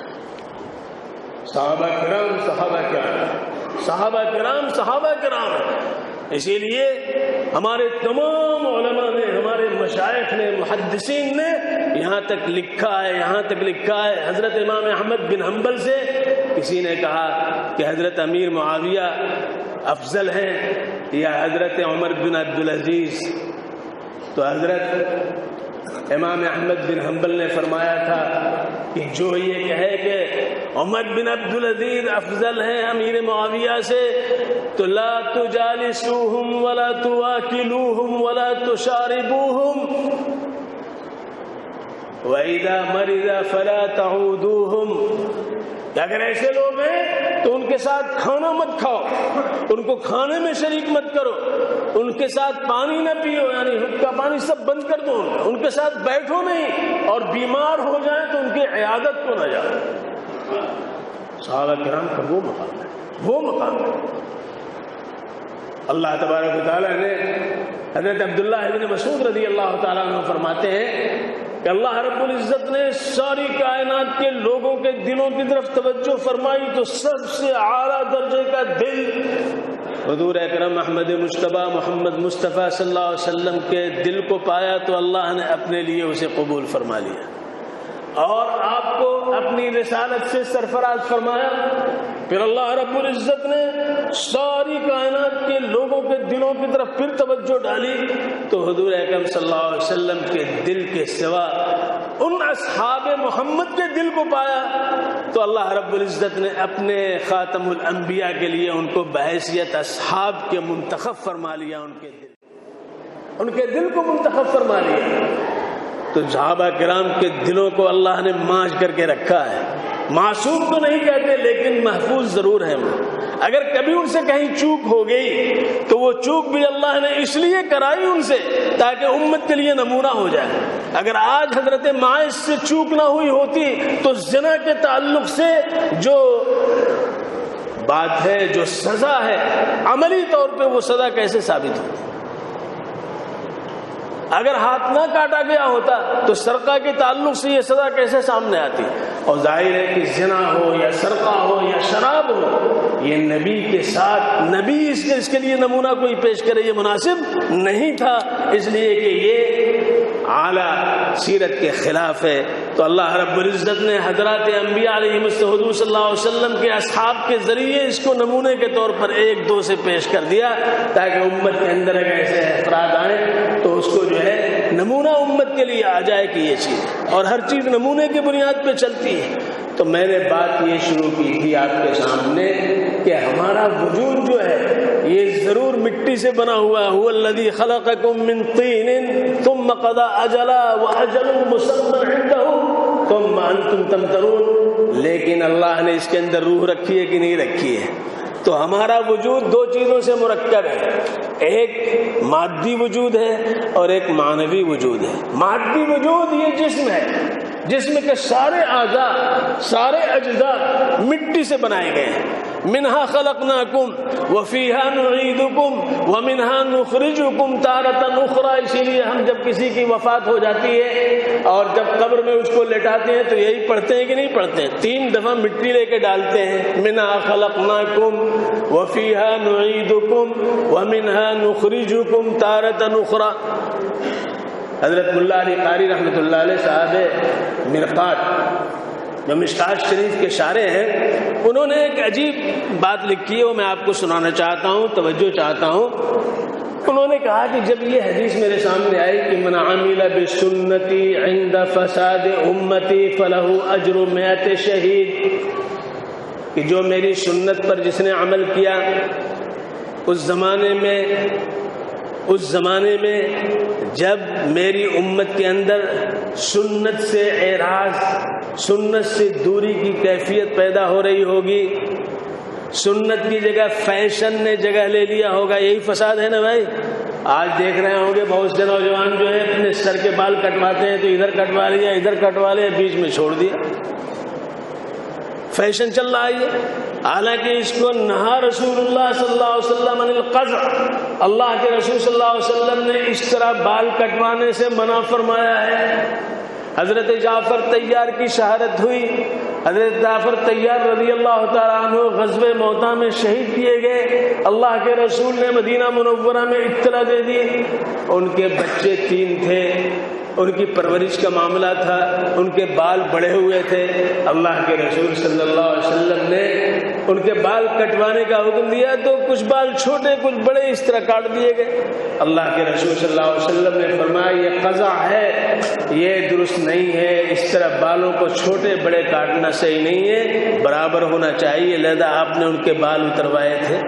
Speaker 1: صحابہ کرام صحابہ کرام صحابہ کرام صحابہ کرام. اسی لیے ہمارے تمام علماء نے، ہمارے مشائخ نے، محدثین نے یہاں تک لکھا ہے حضرت امام احمد بن حنبل سے کسی نے کہا کہ حضرت امیر معاویہ افضل ہیں یا حضرت عمر بن عبدالعزیز، تو حضرت امام احمد بن حنبل نے فرمایا تھا کہ جو یہ کہے کہ عمر بن عبدالعزیز افضل ہیں امیر معاویہ سے تو لا تجالسوہم ولا تواکلوہم ولا تشاربوہم وَإِذَا مَرِضَ فَلَا تَعُودُوهُمْ، کہ اگر ایسے لوگ ہیں تو ان کے ساتھ کھانا مت کھاؤ، ان کو کھانے میں شریک مت کرو، ان کے ساتھ پانی نہ پیو، یعنی حقہ پانی سب بند کر دو، ان کے ساتھ بیٹھو نہیں، اور بیمار ہو جائیں تو ان کی عیادت کو نہ جاؤ۔ صحابہ کرام کا وہ مقام ہے، وہ مقام ہے۔ اللہ تبارک و تعالیٰ نے حضرت عبداللہ بن مسعود رضی اللہ تعالیٰ عنہ فرماتے ہیں کہ اللہ رب العزت نے ساری کائنات کے لوگوں کے دلوں کی طرف توجہ فرمائی تو سب سے اعلیٰ درجے کا دل حضور اکرم احمد مجتبی محمد مصطفیٰ صلی اللہ علیہ وسلم کے دل کو پایا تو اللہ نے اپنے لیے اسے قبول فرما لیا اور آپ کو اپنی رسالت سے سرفراز فرمایا۔ پھر اللہ رب العزت نے ساری کائنات کے لوگوں کے دلوں کی طرف پھر توجہ ڈالی تو حضور اکرم صلی اللہ علیہ وسلم کے دل کے سوا ان اصحاب محمد کے دل کو پایا تو اللہ رب العزت نے اپنے خاتم الانبیاء کے لیے ان کو بحیثیت اصحاب کے منتخب فرما لیا، ان کے دل کو منتخب فرما لیا۔ تو صحابہ کرام کے دلوں کو اللہ نے مانچ کر کے رکھا ہے، معصوم تو نہیں کہتے لیکن محفوظ ضرور ہے وہ۔ اگر کبھی ان سے کہیں چوک ہو گئی تو وہ چوک بھی اللہ نے اس لیے کرائی ان سے تاکہ امت کے لیے نمونہ ہو جائے۔ اگر آج حضرت معاذ سے چوک نہ ہوئی ہوتی تو زنا کے تعلق سے جو بات ہے، جو سزا ہے، عملی طور پہ وہ سزا کیسے ثابت ہوتی؟ اگر ہاتھ نہ کاٹا گیا ہوتا تو سرقہ کے تعلق سے یہ سزا کیسے سامنے آتی؟ اور ظاہر ہے کہ زنا ہو یا سرقہ ہو یا شراب ہو، یہ نبی کے ساتھ نبی اس کے لیے نمونہ کوئی پیش کرے یہ مناسب نہیں تھا، اس لیے کہ یہ اعلیٰ سیرت کے خلاف ہے۔ تو اللہ رب العزت نے حضرات انبیاء علیہ حضور صلی اللہ علیہ وسلم کے اصحاب کے ذریعے اس کو نمونے کے طور پر ایک دو سے پیش کر دیا تاکہ امت کے اندر اگر ایسے افراد آئیں تو اس کو جو ہے نمونہ امت کے لیے آ جائے کہ یہ چیز، اور ہر چیز نمونے کی بنیاد پہ چلتی ہے۔ تو میں نے بات یہ شروع کی تھی آپ کے سامنے کہ ہمارا وجود جو ہے یہ ضرور مٹی سے بنا ہوا ہے۔ هو الذی خلقکم من طین ثم قضى اجلا واجل مسمى عنده ثم انتم تمترون، لیکن اللہ نے اس کے اندر روح رکھی ہے کہ نہیں رکھی ہے؟ تو ہمارا وجود دو چیزوں سے مرکب ہے، ایک مادی وجود ہے اور ایک معنوی وجود ہے۔ مادی وجود یہ جسم ہے، جسم کے سارے اعضاء، سارے اجزاء مٹی سے بنائے گئے ہیں۔ منها خلقناکم وفیہا نعیدکم ومنها نخرجکم تارۃ اخری، اسی لیے ہم جب کسی کی وفات ہو جاتی ہے اور جب قبر میں اس کو لٹاتے ہیں تو یہی پڑھتے ہیں کہ نہیں پڑھتے ہیں؟ 3 دفعہ مٹی لے کے ڈالتے ہیں، منها خلقناکم وفیہا نعیدکم ومنها نخرجکم تارۃ اخری۔ حضرت ملا علی قاری رحمۃ اللہ علیہ صاحب مرقات جو مشکات شریف کے شارح ہیں، انہوں نے ایک عجیب بات لکھی ہے، وہ میں آپ کو سنانا چاہتا ہوں، توجہ چاہتا ہوں۔ انہوں نے کہا کہ جب یہ حدیث میرے سامنے آئی کہ من عمل بسنتی عند فساد امتی فلہ اجر 100 شہید، کہ جو میری سنت پر جس نے عمل کیا اس زمانے میں جب میری امت کے اندر سنت سے اعراض، سنت سے دوری کی کیفیت پیدا ہو رہی ہوگی، سنت کی جگہ فیشن نے جگہ لے لیا ہوگا، یہی فساد ہے نا بھائی۔ آج دیکھ رہے ہوں گے بہت سے نوجوان جو ہے اپنے سر کے بال کٹواتے ہیں تو ادھر کٹوا لیا ادھر کٹوا لیا، بیچ میں چھوڑ دیا، فیشن چل رہا ہے۔ حالانکہ اس کو نہا رسول اللہ صلی اللہ علیہ وسلم عن القزع، اللہ کے رسول صلی اللہ علیہ وسلم نے اس طرح بال کٹوانے سے منع فرمایا ہے۔ حضرت جعفر طیار کی شہادت ہوئی، حضرت جعفر طیار رضی اللہ تعالیٰ عنہ غزوہ موتا میں شہید کیے گئے، اللہ کے رسول نے مدینہ منورہ میں اطلاع دے دی، ان کے بچے 3 تھے، ان کی پرورش کا معاملہ تھا، ان کے بال بڑے ہوئے تھے، اللہ کے رسول صلی اللہ علیہ وسلم نے ان کے بال کٹوانے کا حکم دیا تو کچھ بال چھوٹے کچھ بڑے اس طرح کاٹ دیے گئے۔ اللہ کے رسول صلی اللہ علیہ وسلم نے فرمایا یہ قضا ہے، یہ درست نہیں ہے، اس طرح بالوں کو چھوٹے بڑے کاٹنا صحیح نہیں ہے، برابر ہونا چاہیے، لہذا آپ نے ان کے بال اتروائے تھے۔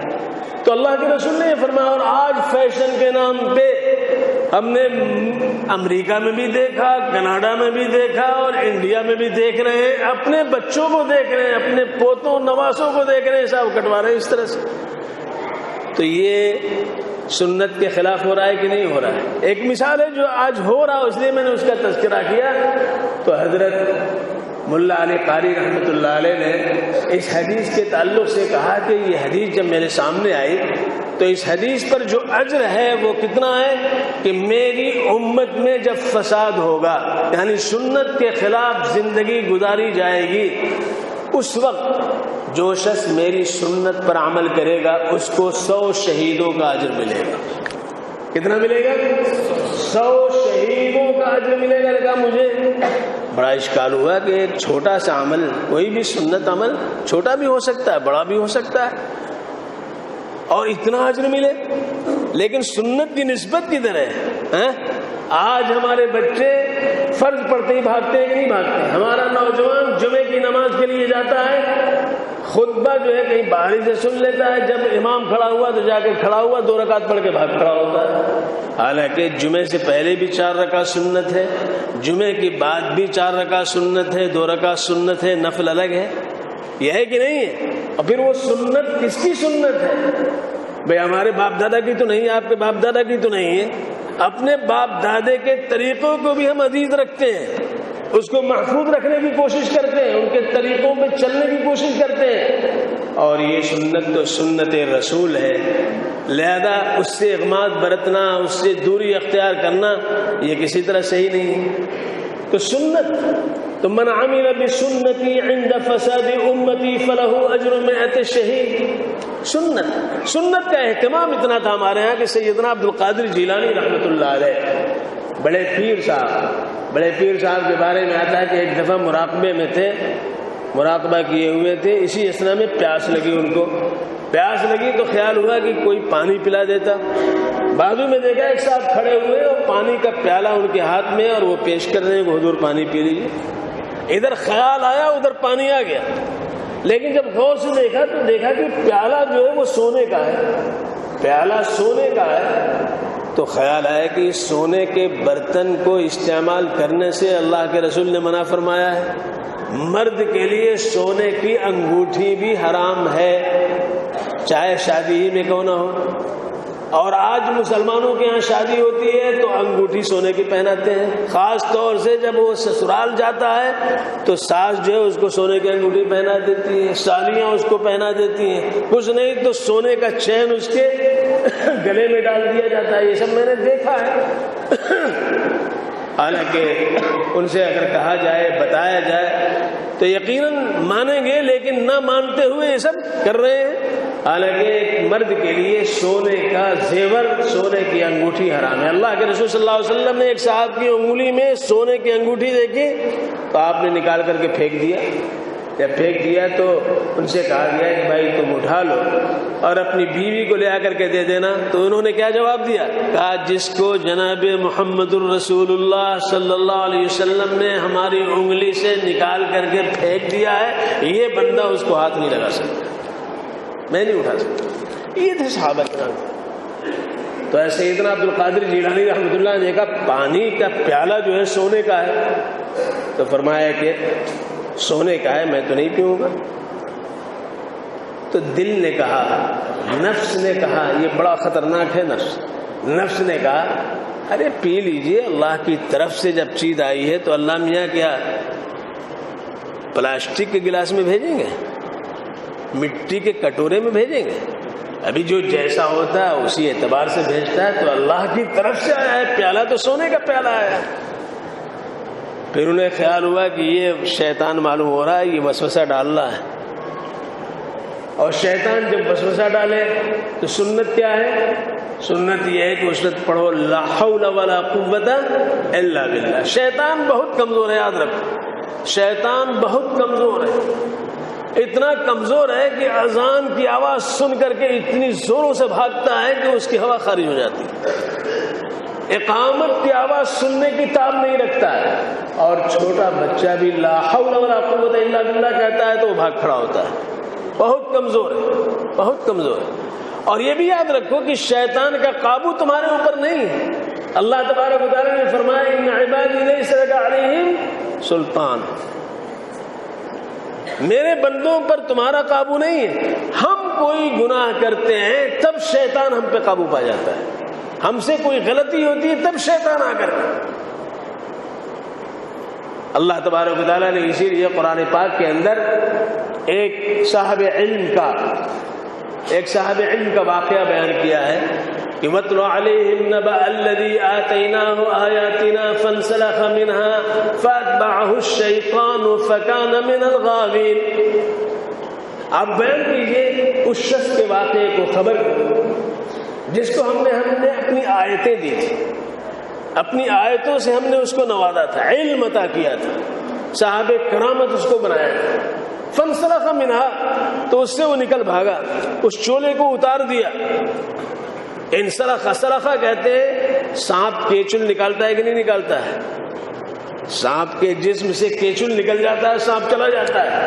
Speaker 1: تو اللہ کے رسول نے یہ فرمایا، اور آج فیشن کے نام پہ ہم نے امریکہ میں بھی دیکھا، کینیڈا میں بھی دیکھا اور انڈیا میں بھی دیکھ رہے ہیں، اپنے بچوں کو دیکھ رہے ہیں، اپنے پوتوں نواسوں کو دیکھ رہے ہیں، سب کٹوا رہے ہیں اس طرح سے۔ تو یہ سنت کے خلاف ہو رہا ہے کہ نہیں ہو رہا ہے؟ ایک مثال ہے جو آج ہو رہا، اس لیے میں نے اس کا تذکرہ کیا۔ تو حضرت ملا علی قاری رحمۃ اللہ علیہ نے اس حدیث کے تعلق سے کہا کہ یہ حدیث جب میرے سامنے آئی تو اس حدیث پر جو اجر ہے وہ کتنا ہے کہ میری امت میں جب فساد ہوگا، یعنی سنت کے خلاف زندگی گزاری جائے گی، اس وقت جو شخص میری سنت پر عمل کرے گا اس کو 100 شہیدوں کا اجر ملے گا۔ کتنا ملے گا؟ 100 شہیدوں کا اجر ملے گا۔ لگا مجھے بڑا اشکال ہوا کہ ایک چھوٹا سا عمل، کوئی بھی سنت عمل چھوٹا بھی ہو سکتا ہے بڑا بھی ہو سکتا ہے، اور اتنا اجر ملے، لیکن سنت کی نسبت کدھر ہے؟ آج ہمارے بچے فرض پڑھتے ہی بھاگتے ہیں کہ نہیں بھاگتے؟ ہمارا نوجوان جمعے کی نماز کے لیے جاتا ہے، خطبہ جو ہے کہیں باہر سے سن لیتا ہے، جب امام کھڑا ہوا تو جا کے کھڑا ہوا 2 رکعت پڑھ کے بھاگ کھڑا ہوتا ہے، حالانکہ جمعے سے پہلے بھی 4 رکعت سنت ہے، جمعے کی بعد بھی 4 رکعت سنت ہے، 2 رکعت سنت ہے، نفل الگ ہے، یہ ہے کہ نہیں ہے؟ اور پھر وہ سنت کس کی سنت ہے؟ بھئی ہمارے باپ دادا کی تو نہیں، آپ کے باپ دادا کی تو نہیں ہے، اپنے باپ دادے کے طریقوں کو بھی ہم عزیز رکھتے ہیں، اس کو محفوظ رکھنے کی کوشش کرتے ہیں، ان کے طریقوں پہ چلنے کی کوشش کرتے ہیں، اور یہ سنت تو سنت رسول ہے، لہذا اس سے اغماض برتنا، اس سے دوری اختیار کرنا یہ کسی طرح صحیح نہیں ہے۔ تو سنت تو من عمل بسنتی عند فساد امتی فلہ اجر 100 شہید۔ سنت کا اہتمام اتنا تھا ہمارے ہاں کہ سیدنا عبد القادر جیلانی رحمۃ اللہ علیہ، بڑے پیر صاحب کے بارے میں آتا ہے کہ ایک دفعہ مراقبے میں تھے، مراقبہ کیے ہوئے تھے، اسی اسنا میں پیاس لگی، ان کو پیاس لگی تو خیال ہوا کہ کوئی پانی پلا دیتا، بازو میں دیکھا ایک صاحب کھڑے ہوئے اور پانی کا پیالہ ان کے ہاتھ میں اور وہ پیش کر رہے ہیں کہ حضور پانی پی لیجیے۔ ادھر خیال آیا ادھر پانی آ گیا، لیکن جب غور سے دیکھا تو دیکھا کہ پیالہ جو ہے وہ سونے کا ہے، پیالہ سونے کا ہے، تو خیال آیا کہ سونے کے برتن کو استعمال کرنے سے اللہ کے رسول نے منع فرمایا ہے، مرد کے لیے سونے کی انگوٹھی بھی حرام ہے، چاہے شادی ہی میں کیوں نہ ہو، اور آج مسلمانوں کے ہاں شادی ہوتی ہے تو انگوٹھی سونے کی پہناتے ہیں، خاص طور سے جب وہ سسرال جاتا ہے تو ساس جو ہے اس کو سونے کی انگوٹھی پہنا دیتی ہے، سالیاں اس کو پہنا دیتی ہیں، کچھ نہیں تو سونے کا چین اس کے گلے میں ڈال دیا جاتا ہے، یہ سب میں نے دیکھا ہے۔ حالانکہ ان سے اگر کہا جائے بتایا جائے تو یقیناً مانیں گے، لیکن نہ مانتے ہوئے یہ سب کر رہے ہیں۔ حالانکہ ایک مرد کے لیے سونے کا زیور، سونے کی انگوٹھی حرام ہے۔ اللہ کے رسول صلی اللہ علیہ وسلم نے ایک صاحب کی انگلی میں سونے کی انگوٹھی دیکھی تو آپ نے نکال کر کے پھینک دیا، جب پھینک دیا تو ان سے کہا گیا کہ بھائی تم اٹھا لو اور اپنی بیوی کو لے آ کر کے دے دینا، تو انہوں نے کیا جواب دیا؟ کہا جس کو جناب محمد الرسول اللہ صلی اللہ علیہ وسلم نے ہماری انگلی سے نکال کر کے پھینک دیا ہے، یہ بندہ اس کو ہاتھ نہیں لگا سکتا، میں نہیں اٹھا سکتا۔ یہ تھے صحابہ کرام۔ تو ایسے سیدنا عبد القادر جیلانی رحمۃ اللہ نے دیکھا پانی کا پیالہ جو ہے سونے کا ہے، تو فرمایا کہ سونے کا ہے میں تو نہیں پیوں گا۔ تو دل نے کہا، نفس نے کہا، یہ بڑا خطرناک ہے نفس نے کہا ارے پی لیجئے، اللہ کی طرف سے جب چیز آئی ہے تو اللہ میاں کیا پلاسٹک کے گلاس میں بھیجیں گے، مٹی کے کٹورے میں بھیجیں گے؟ ابھی جو جیسا ہوتا ہے اسی اعتبار سے بھیجتا ہے، تو اللہ کی طرف سے آیا ہے، پیالہ تو سونے کا پیالہ آیا۔ پھر انہیں خیال ہوا کہ یہ شیطان معلوم ہو رہا ہے، یہ وسوسہ ڈال رہا ہے، اور شیطان جب وسوسہ ڈالے تو سنت کیا ہے؟ سنت یہ ہے کہ اس وقت پڑھو لا حول ولا قوت الا باللہ۔ شیطان بہت کمزور ہے، یاد رکھو، شیطان بہت کمزور ہے۔ اتنا کمزور ہے کہ اذان کی آواز سن کر کے اتنی زوروں سے بھاگتا ہے کہ اس کی ہوا خارج ہو جاتی ہے، اقامت کی آواز سننے کی تاب نہیں رکھتا ہے، اور چھوٹا بچہ بھی لا حول ولا قوت الا باللہ کہتا ہے تو وہ بھاگ کھڑا ہوتا ہے، بہت کمزور ہے، بہت کمزور ہے۔ اور یہ بھی یاد رکھو کہ شیطان کا قابو تمہارے اوپر نہیں ہے۔ اللہ تبارک و تعالیٰ نے فرمایا ان عبادی لیس لک علیہم سلطان، میرے بندوں پر تمہارا قابو نہیں ہے۔ ہم کوئی گناہ کرتے ہیں تب شیطان ہم پہ قابو پا جاتا ہے، ہم سے کوئی غلطی ہوتی ہے تب شیطان آ کر اللہ تبارک و تعالیٰ نے اسی لیے قرآن پاک کے اندر ایک صاحب علم کا واقعہ بیان کیا ہے کہ وَاتْلُ عَلَيْهِمْ نَبَأَ الَّذِي آتَيْنَاهُ آيَاتِنَا فَانْسَلَخَ مِنْهَا فَأَتْبَعَهُ الشَّيْطَانُ فَكَانَ مِنَ الْغَاوِينَ۔ آپ بیان کیجئے اس شخص کے واقعے کو، خبر جس کو ہم نے اپنی آیتیں دی تھی، اپنی آیتوں سے ہم نے اس کو نوازا تھا، علم عطا کیا تھا، صاحب کرامت اس کو بنایا تھا۔ فَانْسَلَخَ مِنْهَا، تو اس سے وہ نکل بھاگا، اس چولے کو اتار دیا۔ انسلخ سلخا کہتے ہیں سانپ کیچل نکالتا ہے کہ نہیں نکالتا ہے؟ سانپ کے جسم سے کیچل نکل جاتا ہے، سانپ چلا جاتا ہے۔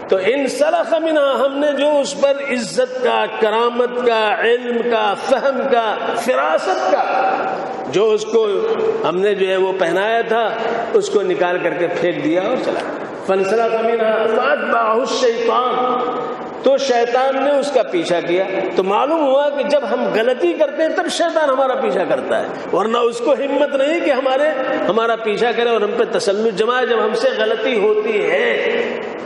Speaker 1: تو انسلخ منہا، ہم نے جو اس پر عزت کا، کرامت کا، علم کا، فہم کا، فراست کا جو اس کو ہم نے جو ہے وہ پہنایا تھا، اس کو نکال کر کے پھینک دیا اور چلا۔ فانسلخ منہا فاتبعہ الشیطان، تو شیطان نے اس کا پیچھا کیا۔ تو معلوم ہوا کہ جب ہم غلطی کرتے ہیں تب شیطان ہمارا پیچھا کرتا ہے، ورنہ اس کو ہمت نہیں کہ ہمارا پیچھا کرے اور ہم پہ تسلط جمائے۔ جب ہم سے غلطی ہوتی ہے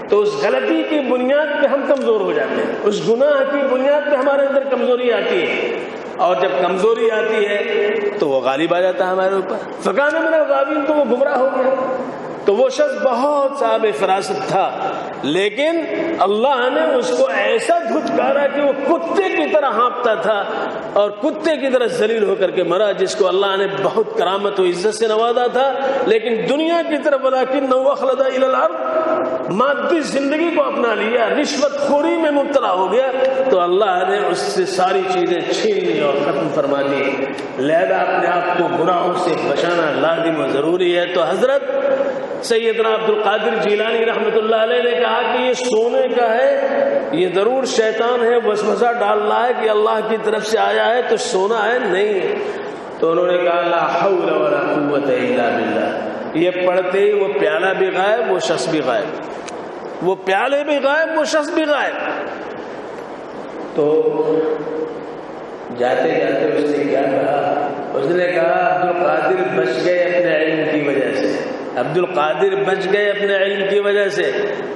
Speaker 1: تو اس غلطی کی بنیاد پہ ہم کمزور ہو جاتے ہیں، اس گناہ کی بنیاد پہ ہمارے اندر کمزوری آتی ہے، اور جب کمزوری آتی ہے تو وہ غالب آ جاتا ہے ہمارے اوپر۔ فکان من الغاوین، تو وہ گمراہ ہو گیا۔ تو وہ شخص بہت صاحب فراست تھا، لیکن اللہ نے اس کو ایسا دھتکارا کہ وہ کتے کی طرح ہانپتا تھا اور کتے کی طرح ذلیل ہو کر کے مرا، جس کو اللہ نے بہت کرامت و عزت سے نوازا تھا، لیکن دنیا کی طرف ولکنہ اخلد الی الارض، مادی زندگی کو اپنا لیا، رشوت خوری میں مبتلا ہو گیا، تو اللہ نے اس سے ساری چیزیں چھین لی اور ختم فرما دی۔ لہذا اپنے آپ کو گناہوں سے بچانا لازم و ضروری ہے۔ تو حضرت سیدنا عبد القادر جیلانی رحمۃ اللہ علیہ نے کہا کہ یہ سونے کا ہے، یہ ضرور شیطان ہے، وسوسہ ڈال رہا ہے کہ اللہ کی طرف سے آیا ہے تو سونا ہے، نہیں ہے۔ تو انہوں نے کہا لا حول ولا قوت الا باللہ، یہ پڑھتے ہی وہ پیالہ بھی غائب، وہ شخص بھی غائب، وہ پیالے بھی غائب، وہ شخص بھی غائب۔ تو جاتے جاتے اس نے کیا کہا؟ اس نے کہا عبد القادر بچ گئے اپنے علم کی وجہ سے، عبد القادر بچ گئے اپنے علم کی وجہ سے۔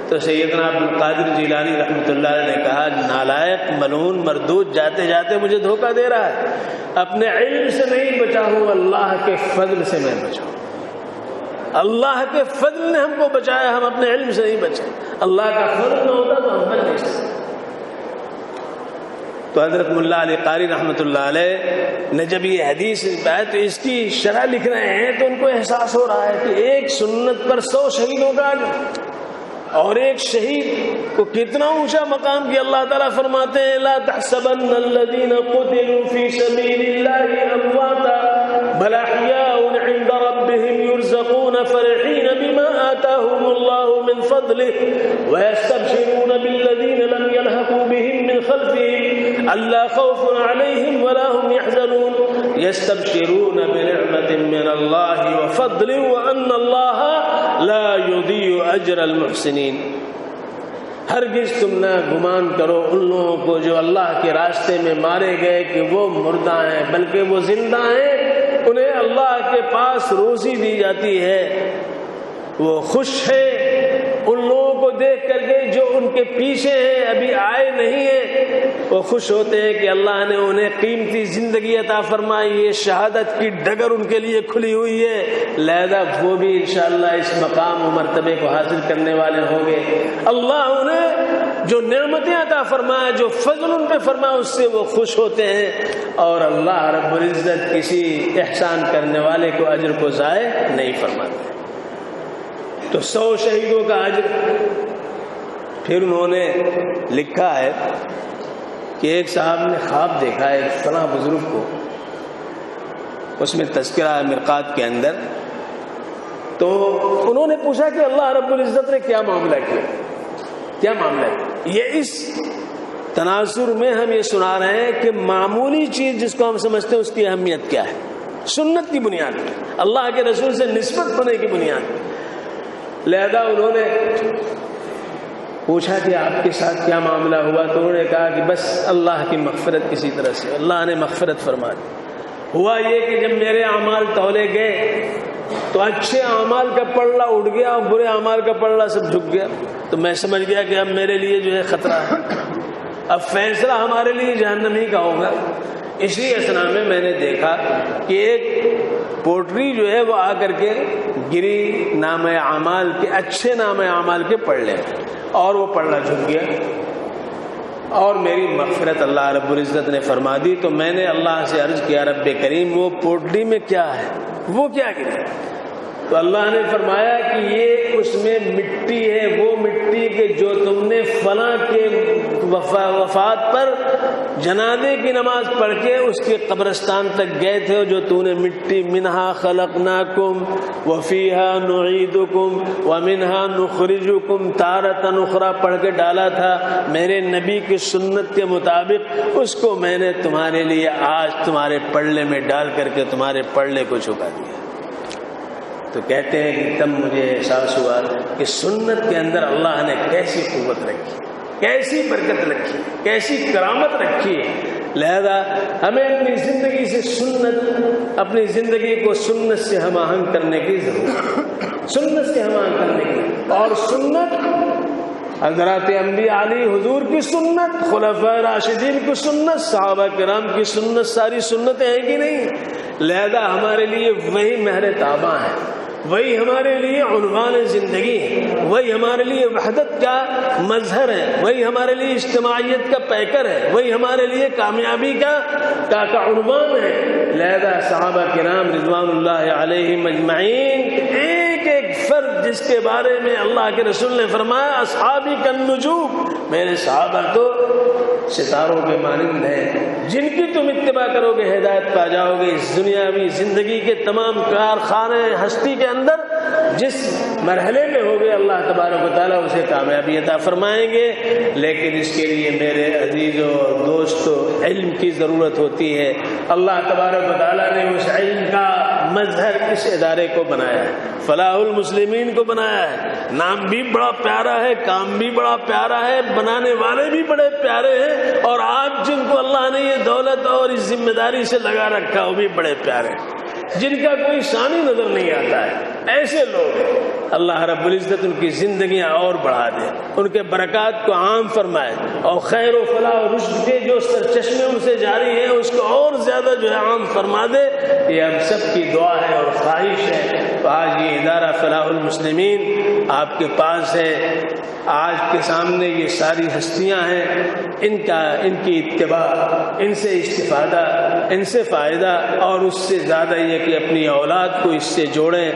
Speaker 1: تو سیدنا عبد القادر جیلانی رحمۃ اللہ علیہ نے کہا نالائق ملعون مردود، جاتے جاتے مجھے دھوکہ دے رہا ہے، اپنے علم سے نہیں بچا ہوں، اللہ کے فضل سے میں بچا ہوں۔ اللہ کے فضل نے ہم کو بچایا، ہم اپنے علم سے نہیں بچے، اللہ کا فضل نہ ہوتا تو ہم بچ نہیں سکتے۔ تو حضرت ملا علی قاری رحمۃ اللہ علیہ نے جب یہ حدیث آئے تو اس کی شرح لکھ رہے ہیں تو ان کو احساس ہو رہا ہے کہ ایک سنت پر 100 شہیدوں کا اور ایک شہید کو کتنا اونچا مقام کیا۔ اللہ تعالیٰ فرماتے ہیں لا تحسبن الذین قتلوا فی سبیل اللہ امواتا بل احیاء عند ربهم يرزقون فرحین بما آتاهم اللہ من فضلہ ويستبشرون بالذین لم يلحقوا بهم من خلفهم الا خوف علیہم ولا هم يحزنون يستبشرون بنعمة من اللہ وفضل وان اللہ لا يضيع اجر المحسنین۔ ہرگز تم نہ گمان کرو ان لوگوں کو جو اللہ کے راستے میں مارے گئے کہ وہ مردہ ہیں، بلکہ وہ زندہ ہیں، انہیں اللہ کے پاس روزی دی جاتی ہے۔ وہ خوش ہے ان لوگوں کو دیکھ کر کے جو ان کے پیچھے ہیں، ابھی آئے نہیں ہیں، وہ خوش ہوتے ہیں کہ اللہ نے انہیں قیمتی زندگی عطا فرمائی ہے، شہادت کی ڈگر ان کے لیے کھلی ہوئی ہے، لہذا وہ بھی انشاءاللہ اس مقام و مرتبے کو حاصل کرنے والے ہوں گے۔ اللہ انہیں جو نعمتیں عطا فرمائے، جو فضل ان پہ فرمائے، اس سے وہ خوش ہوتے ہیں، اور اللہ رب العزت کسی احسان کرنے والے کو اجر کو ضائع نہیں فرماتے۔ تو 100 شہیدوں کا اجر پھر انہوں نے لکھا ہے کہ ایک صاحب نے خواب دیکھا ہے ایک فلاں بزرگ کو، اس میں تذکرہ ہے مرقات کے اندر. تو انہوں نے پوچھا کہ اللہ رب العزت نے کیا معاملہ کیا، کیا معاملہ کیا. یہ اس تناظر میں ہم یہ سنا رہے ہیں کہ معمولی چیز جس کو ہم سمجھتے ہیں اس کی اہمیت کیا ہے. سنت کی بنیاد پہ، اللہ کے رسول سے نسبت ہونے کی بنیاد پہ. لہذا انہوں نے پوچھا کہ آپ کے ساتھ کیا معاملہ ہوا، تو انہوں نے کہا کہ بس اللہ کی مغفرت کسی طرح سے، اللہ نے مغفرت فرما دی. ہوا یہ کہ جب میرے اعمال تولے گئے تو اچھے اعمال کا پلڑا اٹھ گیا اور برے اعمال کا پلڑا سب جھک گیا. تو میں سمجھ گیا کہ اب میرے لیے جو ہے خطرہ ہے، اب فیصلہ ہمارے لیے جہنم ہی کا ہوگا. اسی اسنا میں نے دیکھا کہ ایک پوٹری جو ہے وہ آ کر کے گری نام اعمال کے، اچھے نام اعمال کے پلڑے، اور وہ پلڑا جھک گیا اور میری مغفرت اللہ رب العزت نے فرما دی. تو میں نے اللہ سے عرض کیا رب کریم وہ پوٹلی میں کیا ہے، وہ کیا گرا؟ تو اللہ نے فرمایا کہ یہ اس میں مٹی ہے، وہ مٹی کے جو تم نے فلاں کے وفات پر جنازے کی نماز پڑھ کے اس کے قبرستان تک گئے تھے، جو تو نے مٹی منہا خلقناکم وفیہا نعیدکم ومنہا نخرجکم تارۃ اخری پڑھ کے ڈالا تھا، میرے نبی کی سنت کے مطابق اس کو میں نے تمہارے لیے آج تمہارے پلڑے میں ڈال کر کے تمہارے پلڑے کو چھپا دیا. تو کہتے ہیں کہ تب مجھے احساس ہوا کہ سنت کے اندر اللہ نے کیسی قوت رکھی، کیسی برکت رکھی، کیسی کرامت رکھی. لہذا ہمیں اپنی زندگی سے سنت، اپنی زندگی کو سنت سے ہم آہنگ کرنے کی ضرورت ہے، سنت سے ہم آہنگ کرنے کی. اور سنت حضرات انبیاء علی حضور کی سنت، خلفاء راشدین کی سنت، صحابہ کرام کی سنت، ساری سنتیں ہیں کہ نہیں. لہذا ہمارے لیے وہی مہر تاباں ہے، وہی ہمارے لیے عنوان زندگی ہے، وہی ہمارے لیے وحدت کا مظہر ہے، وہی ہمارے لیے اجتماعیت کا پیکر ہے، وہی ہمارے لیے کامیابی کا عنوان ہے. لہذا صحابہ کرام رضوان اللہ علیہم اجمعین، ایک ایک فرد جس کے بارے میں اللہ کے رسول نے فرمایا اصحابی کالنجوم، میرے صحابہ تو ستاروں کے مانند ہیں، جن کی تم اتباع کرو گے ہدایت پا جاؤ گے. اس دنیاوی زندگی کے تمام کارخانے ہستی کے اندر جس مرحلے میں ہوگے اللہ تبارک و تعالیٰ اسے کامیابی عطا فرمائیں گے. لیکن اس کے لیے میرے عزیزوں اور دوستوں علم کی ضرورت ہوتی ہے. اللہ تبارک و تعالیٰ نے اس علم کا مظہر اس ادارے کو بنایا ہے، فلاح المسلمین کو بنایا ہے. نام بھی بڑا پیارا ہے، کام بھی بڑا پیارا ہے، بنانے والے بھی بڑے پیارے ہیں، اور آپ جن کو اللہ نے یہ دولت اور اس ذمہ داری سے لگا رکھا وہ بھی بڑے پیارے ہیں، جن کا کوئی شان ہی نظر نہیں آتا ہے. ایسے لوگ اللہ رب العزت ان کی زندگیاں اور بڑھا دے، ان کے برکات کو عام فرمائے، اور خیر و فلاح و رشد کے جو سرچشمے ان سے جاری ہیں اس کو اور زیادہ جو ہے عام فرما دے. یہ ہم سب کی دعا ہے اور خواہش ہے. تو آج یہ ادارہ فلاح المسلمین آپ کے پاس ہے، آج کے سامنے یہ ساری ہستیاں ہیں، ان کی اتباع، ان سے استفادہ، ان سے فائدہ، اور اس سے زیادہ یہ کہ اپنی اولاد کو اس سے جوڑیں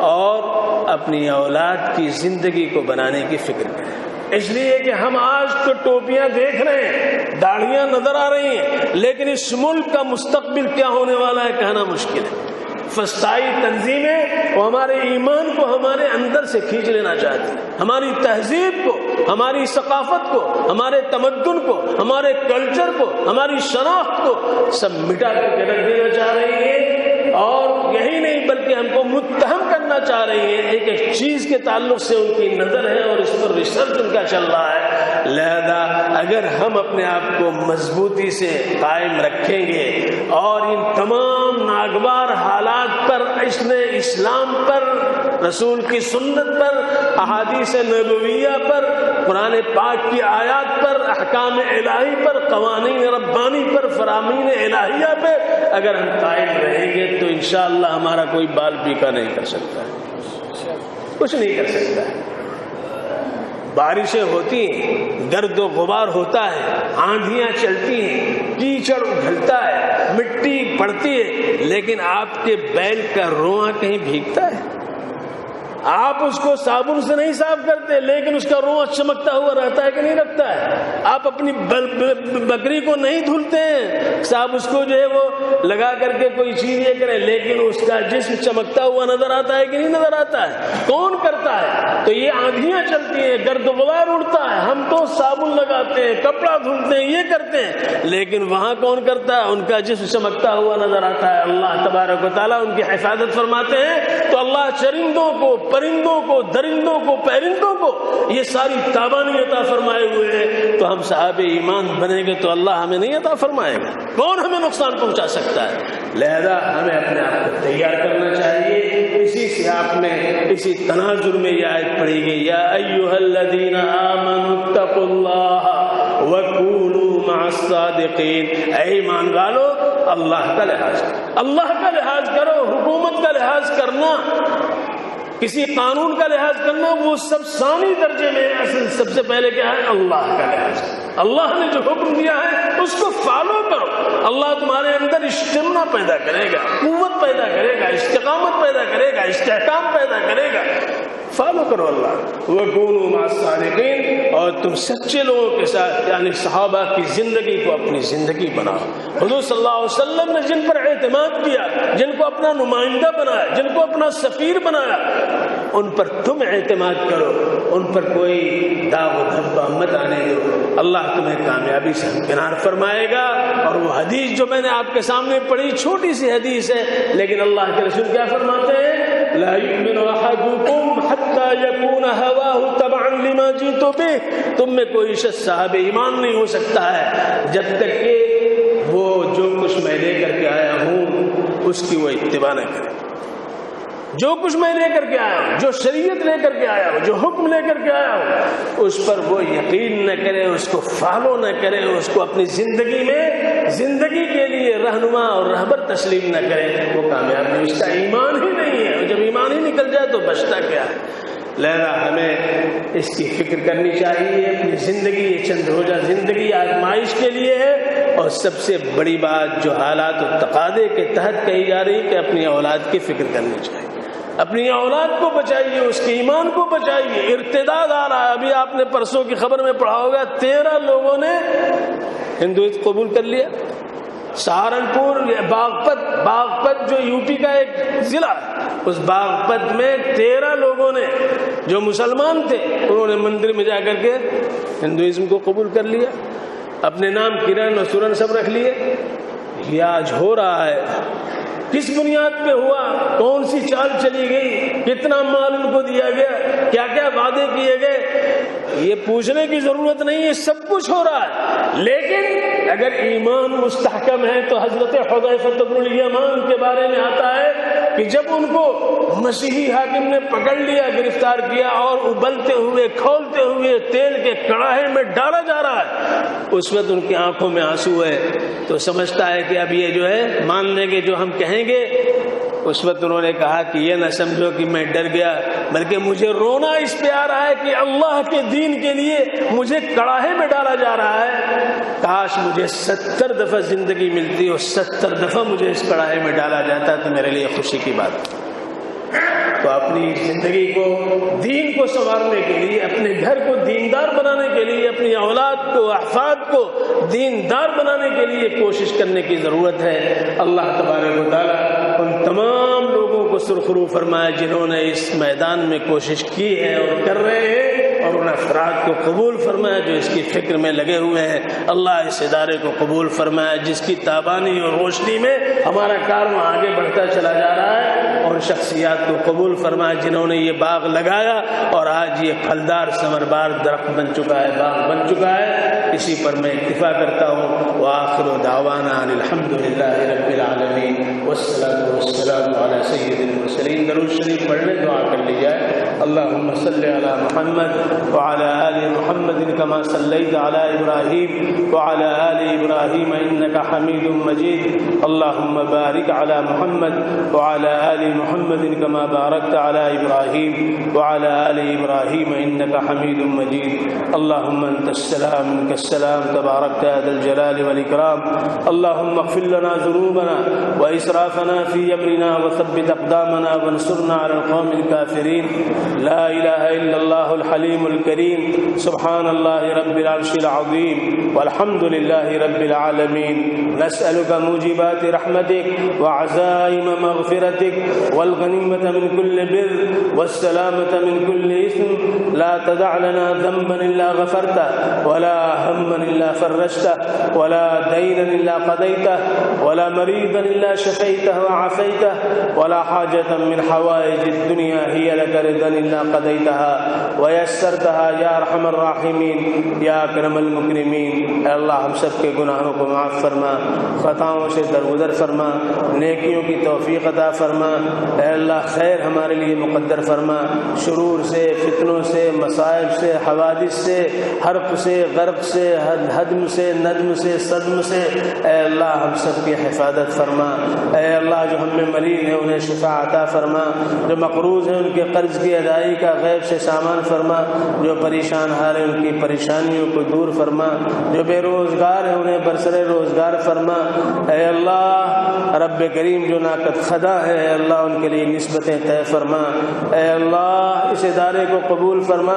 Speaker 1: اور اپنی اولاد کی زندگی کو بنانے کی فکر کریں. اس لیے کہ ہم آج تو ٹوپیاں دیکھ رہے ہیں، داڑھیاں نظر آ رہی ہیں، لیکن اس ملک کا مستقبل کیا ہونے والا ہے کہنا مشکل ہے. فسطائی تنظیمیں وہ ہمارے ایمان کو ہمارے اندر سے کھینچ لینا چاہتی ہیں، ہماری تہذیب کو، ہماری ثقافت کو، ہمارے تمدن کو، ہمارے کلچر کو، ہماری شناخت کو سب مٹا کر کے رکھ دینا چاہ رہی ہیں. اور یہی نہیں بلکہ ہم کو متہم کرنا چاہ رہی ہیں. ایک ایک چیز کے تعلق سے ان کی نظر ہے اور اس پر ریسرچ ان کا چل رہا ہے. لہذا اگر ہم اپنے آپ کو مضبوطی سے قائم رکھیں گے اور ان تمام ناگوار حالات پر، اسلام پر، رسول کی سنت پر، احادیث نبویہ پر، قرآن پاک کی آیات پر، احکام الہی پر، قوانین ربانی پر، فرامین الہیہ پہ اگر ہم قائم رہیں گے تو انشاءاللہ ہمارا کوئی بال پیکا نہیں کر سکتا ہے، کچھ نہیں کر سکتا ہے. بارشیں ہوتی ہیں، گرد و غبار ہوتا ہے، آندھیاں چلتی ہیں، کیچڑ اگلتا ہے، مٹی پڑتی ہے، لیکن آپ کے بیل کا رواں کہیں بھیگتا ہے؟ آپ اس کو صابن سے نہیں صاف کرتے لیکن اس کا روح چمکتا ہوا رہتا ہے کہ نہیں رکھتا ہے؟ آپ اپنی بکری کو نہیں دھلتے ہیں، صاحب اس کو جو ہے وہ لگا کر کے کوئی چیز یہ کریں، لیکن اس کا جسم چمکتا ہوا نظر آتا ہے کہ نہیں نظر آتا ہے؟ کون کرتا ہے؟ تو یہ آندھیاں چلتی ہیں، گرد و غبار اڑتا ہے، ہم تو صابن لگاتے ہیں، کپڑا دھلتے ہیں، یہ کرتے ہیں، لیکن وہاں کون کرتا ہے؟ ان کا جسم چمکتا ہوا نظر آتا ہے۔ اللہ تبارک و تعالیٰ ان کی حفاظت فرماتے ہیں۔ تو اللہ چرندوں کو، پرندوں کو، درندوں کو، پرندوں کو یہ ساری تابانی عطا فرمائے ہوئے ہیں، تو ہم صاحب ایمان بنیں گے تو اللہ ہمیں نہیں عطا فرمائے گا؟ کون ہمیں نقصان پہنچا سکتا ہے؟ لہذا ہمیں اپنے آپ کو تیار کرنا چاہیے۔ اسی سیاق میں، اسی تناظر میں یہ آیت پڑھی گئی، یا ایھا الذین آمنوا اتقوا اللہ وکونوا مع الصادقین۔ اے ایمان والو، اللہ کا لحاظ کرو، اللہ کا لحاظ کرو۔ حکومت کا لحاظ کرنا، کسی قانون کا لحاظ کرنا، وہ سب ثانی درجے میں ہے۔ اصل سب سے پہلے کیا ہے؟ اللہ کا لحاظ۔ اللہ نے جو حکم دیا ہے اس کو فالو کرو۔ اللہ تمہارے اندر اجتماع پیدا کرے گا، قوت پیدا کرے گا، استقامت پیدا کرے گا، استحکام پیدا کرے گا۔ فالو کرو اللہ۔ وَكُونُوا مَعَ الصَّادِقِينَ، اور تم سچے لوگوں کے ساتھ، یعنی صحابہ کی زندگی کو اپنی زندگی بناؤ۔ حضور صلی اللہ علیہ وسلم نے جن پر اعتماد کیا، جن کو اپنا نمائندہ بنایا، جن کو اپنا سفیر بنایا، ان پر تم اعتماد کرو، ان پر کوئی داغ و دھبہ مت آنے دو۔ اللہ تمہیں کامیابی سے ہمکنار فرمائے گا۔ اور وہ حدیث جو میں نے آپ کے سامنے پڑھی، چھوٹی سی حدیث ہے، لیکن اللہ کے رسول کیا فرماتے ہیں؟ لا يؤمن احدكم حتى يكون هواه تبعا لما جئت به۔ تم میں کوئی شخص صاحب ایمان نہیں ہو سکتا ہے جب تک کہ وہ جو کچھ میں لے کر کے آیا ہوں اس کی وہ اتباع نہ کرے۔ جو کچھ میں لے کر کے آیا ہوں، جو شریعت لے کر کے آیا ہوں، جو حکم لے کر کے آیا ہوں، اس پر وہ یقین نہ کرے، اس کو فالو نہ کرے، اس کو اپنی زندگی میں، زندگی کے لیے رہنما اور رہبر تسلیم نہ کرے، وہ کامیاب نہیں، اس کا ایمان ہی نہیں ہے۔ اور جب ایمان ہی نکل جائے تو بچتا کیا ہے؟ لہذا ہمیں اس کی فکر کرنی چاہیے۔ اپنی زندگی، یہ چند روزہ زندگی آزمائش کے لیے ہے، اور سب سے بڑی بات جو حالات و تقاضے کے تحت کہی جا رہی کہ اپنی اولاد کی فکر کرنی چاہیے۔ اپنی اولاد کو بچائیے، اس کے ایمان کو بچائیے۔ ارتداد آ رہا ہے، ابھی آپ نے پرسوں کی خبر میں پڑھا ہوگا، 13 لوگوں نے ہندوازم قبول کر لیا۔ سہارنپور باغپت جو یو پی کا ایک ضلع ہے، اس باغپت میں 13 لوگوں نے جو مسلمان تھے، انہوں نے مندر میں جا کر کے ہندوازم کو قبول کر لیا، اپنے نام کرن اور سورن سب رکھ لیے۔ یہ آج ہو رہا ہے، کس بنیاد پہ ہوا، کون سی چال چلی گئی، کتنا مال ان کو دیا گیا، کیا کیا وعدے کیے گئے، یہ پوچھنے کی ضرورت نہیں ہے، سب کچھ ہو رہا ہے۔ لیکن اگر ایمان مستحکم ہے تو حضرت حذیفہ بن الیمان کے بارے میں آتا ہے کہ جب ان کو مسیحی حاکم نے پکڑ لیا، گرفتار کیا، اور ابلتے ہوئے، کھولتے ہوئے تیل کے کڑاہے میں ڈالا جا رہا ہے، اس وقت ان کی آنکھوں میں آنسو ہے، تو سمجھتا ہے کہ اب یہ جو ہے مان لیں گے جو ہم کہیں گے۔ اس وقت انہوں نے کہا کہ یہ نہ سمجھو کہ میں ڈر گیا، بلکہ مجھے رونا اس پہ آ رہا ہے کہ اللہ کے دین کے لیے مجھے کڑاہے میں ڈالا جا رہا ہے، کاش مجھے 70 دفعہ زندگی ملتی اور 70 دفعہ مجھے اس کڑاہے میں ڈالا جاتا تو میرے لیے خوشی کی بات۔ تو اپنی زندگی کو، دین کو سنوارنے کے لیے، اپنے گھر کو دیندار بنانے کے لیے، اپنی اولاد کو، احفاد کو دیندار بنانے کے لیے کوشش کرنے کی ضرورت ہے۔ اللہ تبارک و تعالیٰ ان تمام لوگوں کو سرخرو فرمائے جنہوں نے اس میدان میں کوشش کی ہے اور کر رہے ہیں، اور ان افراد کو قبول فرمائے جو اس کی فکر میں لگے ہوئے ہیں۔ اللہ اس ادارے کو قبول فرمائے جس کی تابانی اور روشنی میں ہمارا کارواں آگے بڑھتا چلا جا رہا ہے، اور شخصیات کو قبول فرمائے جنہوں نے یہ باغ لگایا اور آج یہ پھلدار ثمربار درخت بن چکا ہے، باغ بن چکا ہے۔ اسی پر میں اکتفا کرتا ہوں۔ وآخر دعوانا ان الحمدللہ رب العالمین، والصلاة والسلام علی سید المرسلین۔ درود شریف پڑھنے دعا کر لی جائے۔ اللہم صلی علی محمد وعلى آل محمد كما صليت على إبراهيم وعلى آل إبراهيم إنك حميد مجيد. اللهم بارك على محمد وعلى آل محمد كما باركت على إبراهيم وعلى آل إبراهيم إنك حميد مجيد. اللهم أنت السلام منك السلام السلام تبارك يا ذا الجلال والإكرام. اللهم اغفر لنا ذنوبنا وإسرافنا في أمرنا وثبت أقدامنا وانصرنا على القوم الكافرين. لا إله إلا الله الحليم الكريم. سبحان الله رب العرش العظيم والحمد لله رب العالمين. نسألك موجبات رحمتك وعزائم مغفرتك والغنيمة من كل بر والسلامة من كل إثم. لا تدع لنا ذنبا إلا غفرته ولا هما إلا فرجته ولا دينا إلا قضيته ولا مريضا إلا شفيته وعافيته ولا حاجة من حوائج الدنيا هي لك رضا إلا قضيتها ويسرتها يا أرحم الراحمين يا أكرم المكرمين. اے اللہ ہم سب کے گناہوں کو معاف فرما، خطاؤں سے درگزر فرما، نیکیوں کی توفیق عطا فرما. اے اللہ خیر ہمارے لیے مقدر فرما، شرور سے، فتنوں سے، مصائب سے، حوادث سے، حرق سے، غرق سے، ہدم سے، ندم سے، صدم سے اے اللہ ہم سب کی حفاظت فرما. اے اللہ جو ہم میں مریض ہیں انہیں شفا عطا فرما، جو مقروض ہیں ان کے قرض کی ادائیگی کا غیب سے سامان فرما، جو پریشان حال ہیں ان کی پریشانیوں کو دور فرما، جو بے روزگار ہیں انہیں برسر روزگار فرما. اے اللہ رب کریم جو ناقد خدا ہے اے اللہ ان کے لیے نسبتیں طے فرما. اے اللہ اس ادارے کو قبول فرما،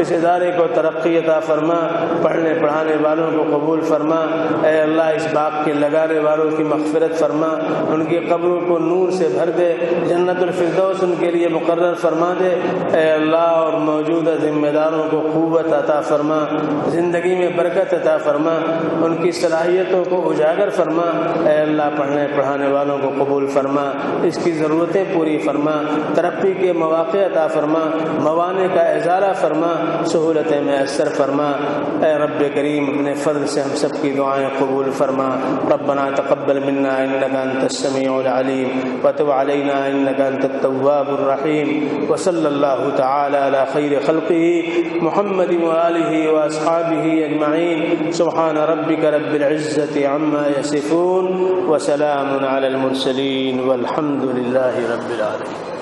Speaker 1: اس ادارے کو ترقی عطا فرما، پڑھنے پڑھانے والوں کو قبول فرما. اے اللہ اس باغ کے لگانے والوں کی مغفرت فرما، ان کی قبروں کو نور سے بھر دے، جنت الفردوس ان کے لیے مقرر فرما دے. اے اللہ اور موجودہ ذمہ داروں کو قوت عطا فرما، زندگی میں برکت عطا فرما، ان کی صلاحیتوں کو اجاگر فرما. اے اللہ پڑھنے پڑھانے والوں کو قبول فرما، اس کی ضرورتیں پوری فرما، ترقی کے مواقع عطا فرما، موانع کا ازالہ فرما، سہولتیں میسر فرما. اے رب کریم اپنے فضل سے ہم سب کی دعائیں قبول فرما. ربنا تقبل منا انك انت السميع العليم وتب علينا انك انت التواب الرحيم. وصلى الله تعالى على خير خلقه محمد وآله واصحابه اجمعين. سبحان ربك رب العزة عما يصفون وسلام على المرسلين والحمد لله رب العالمين.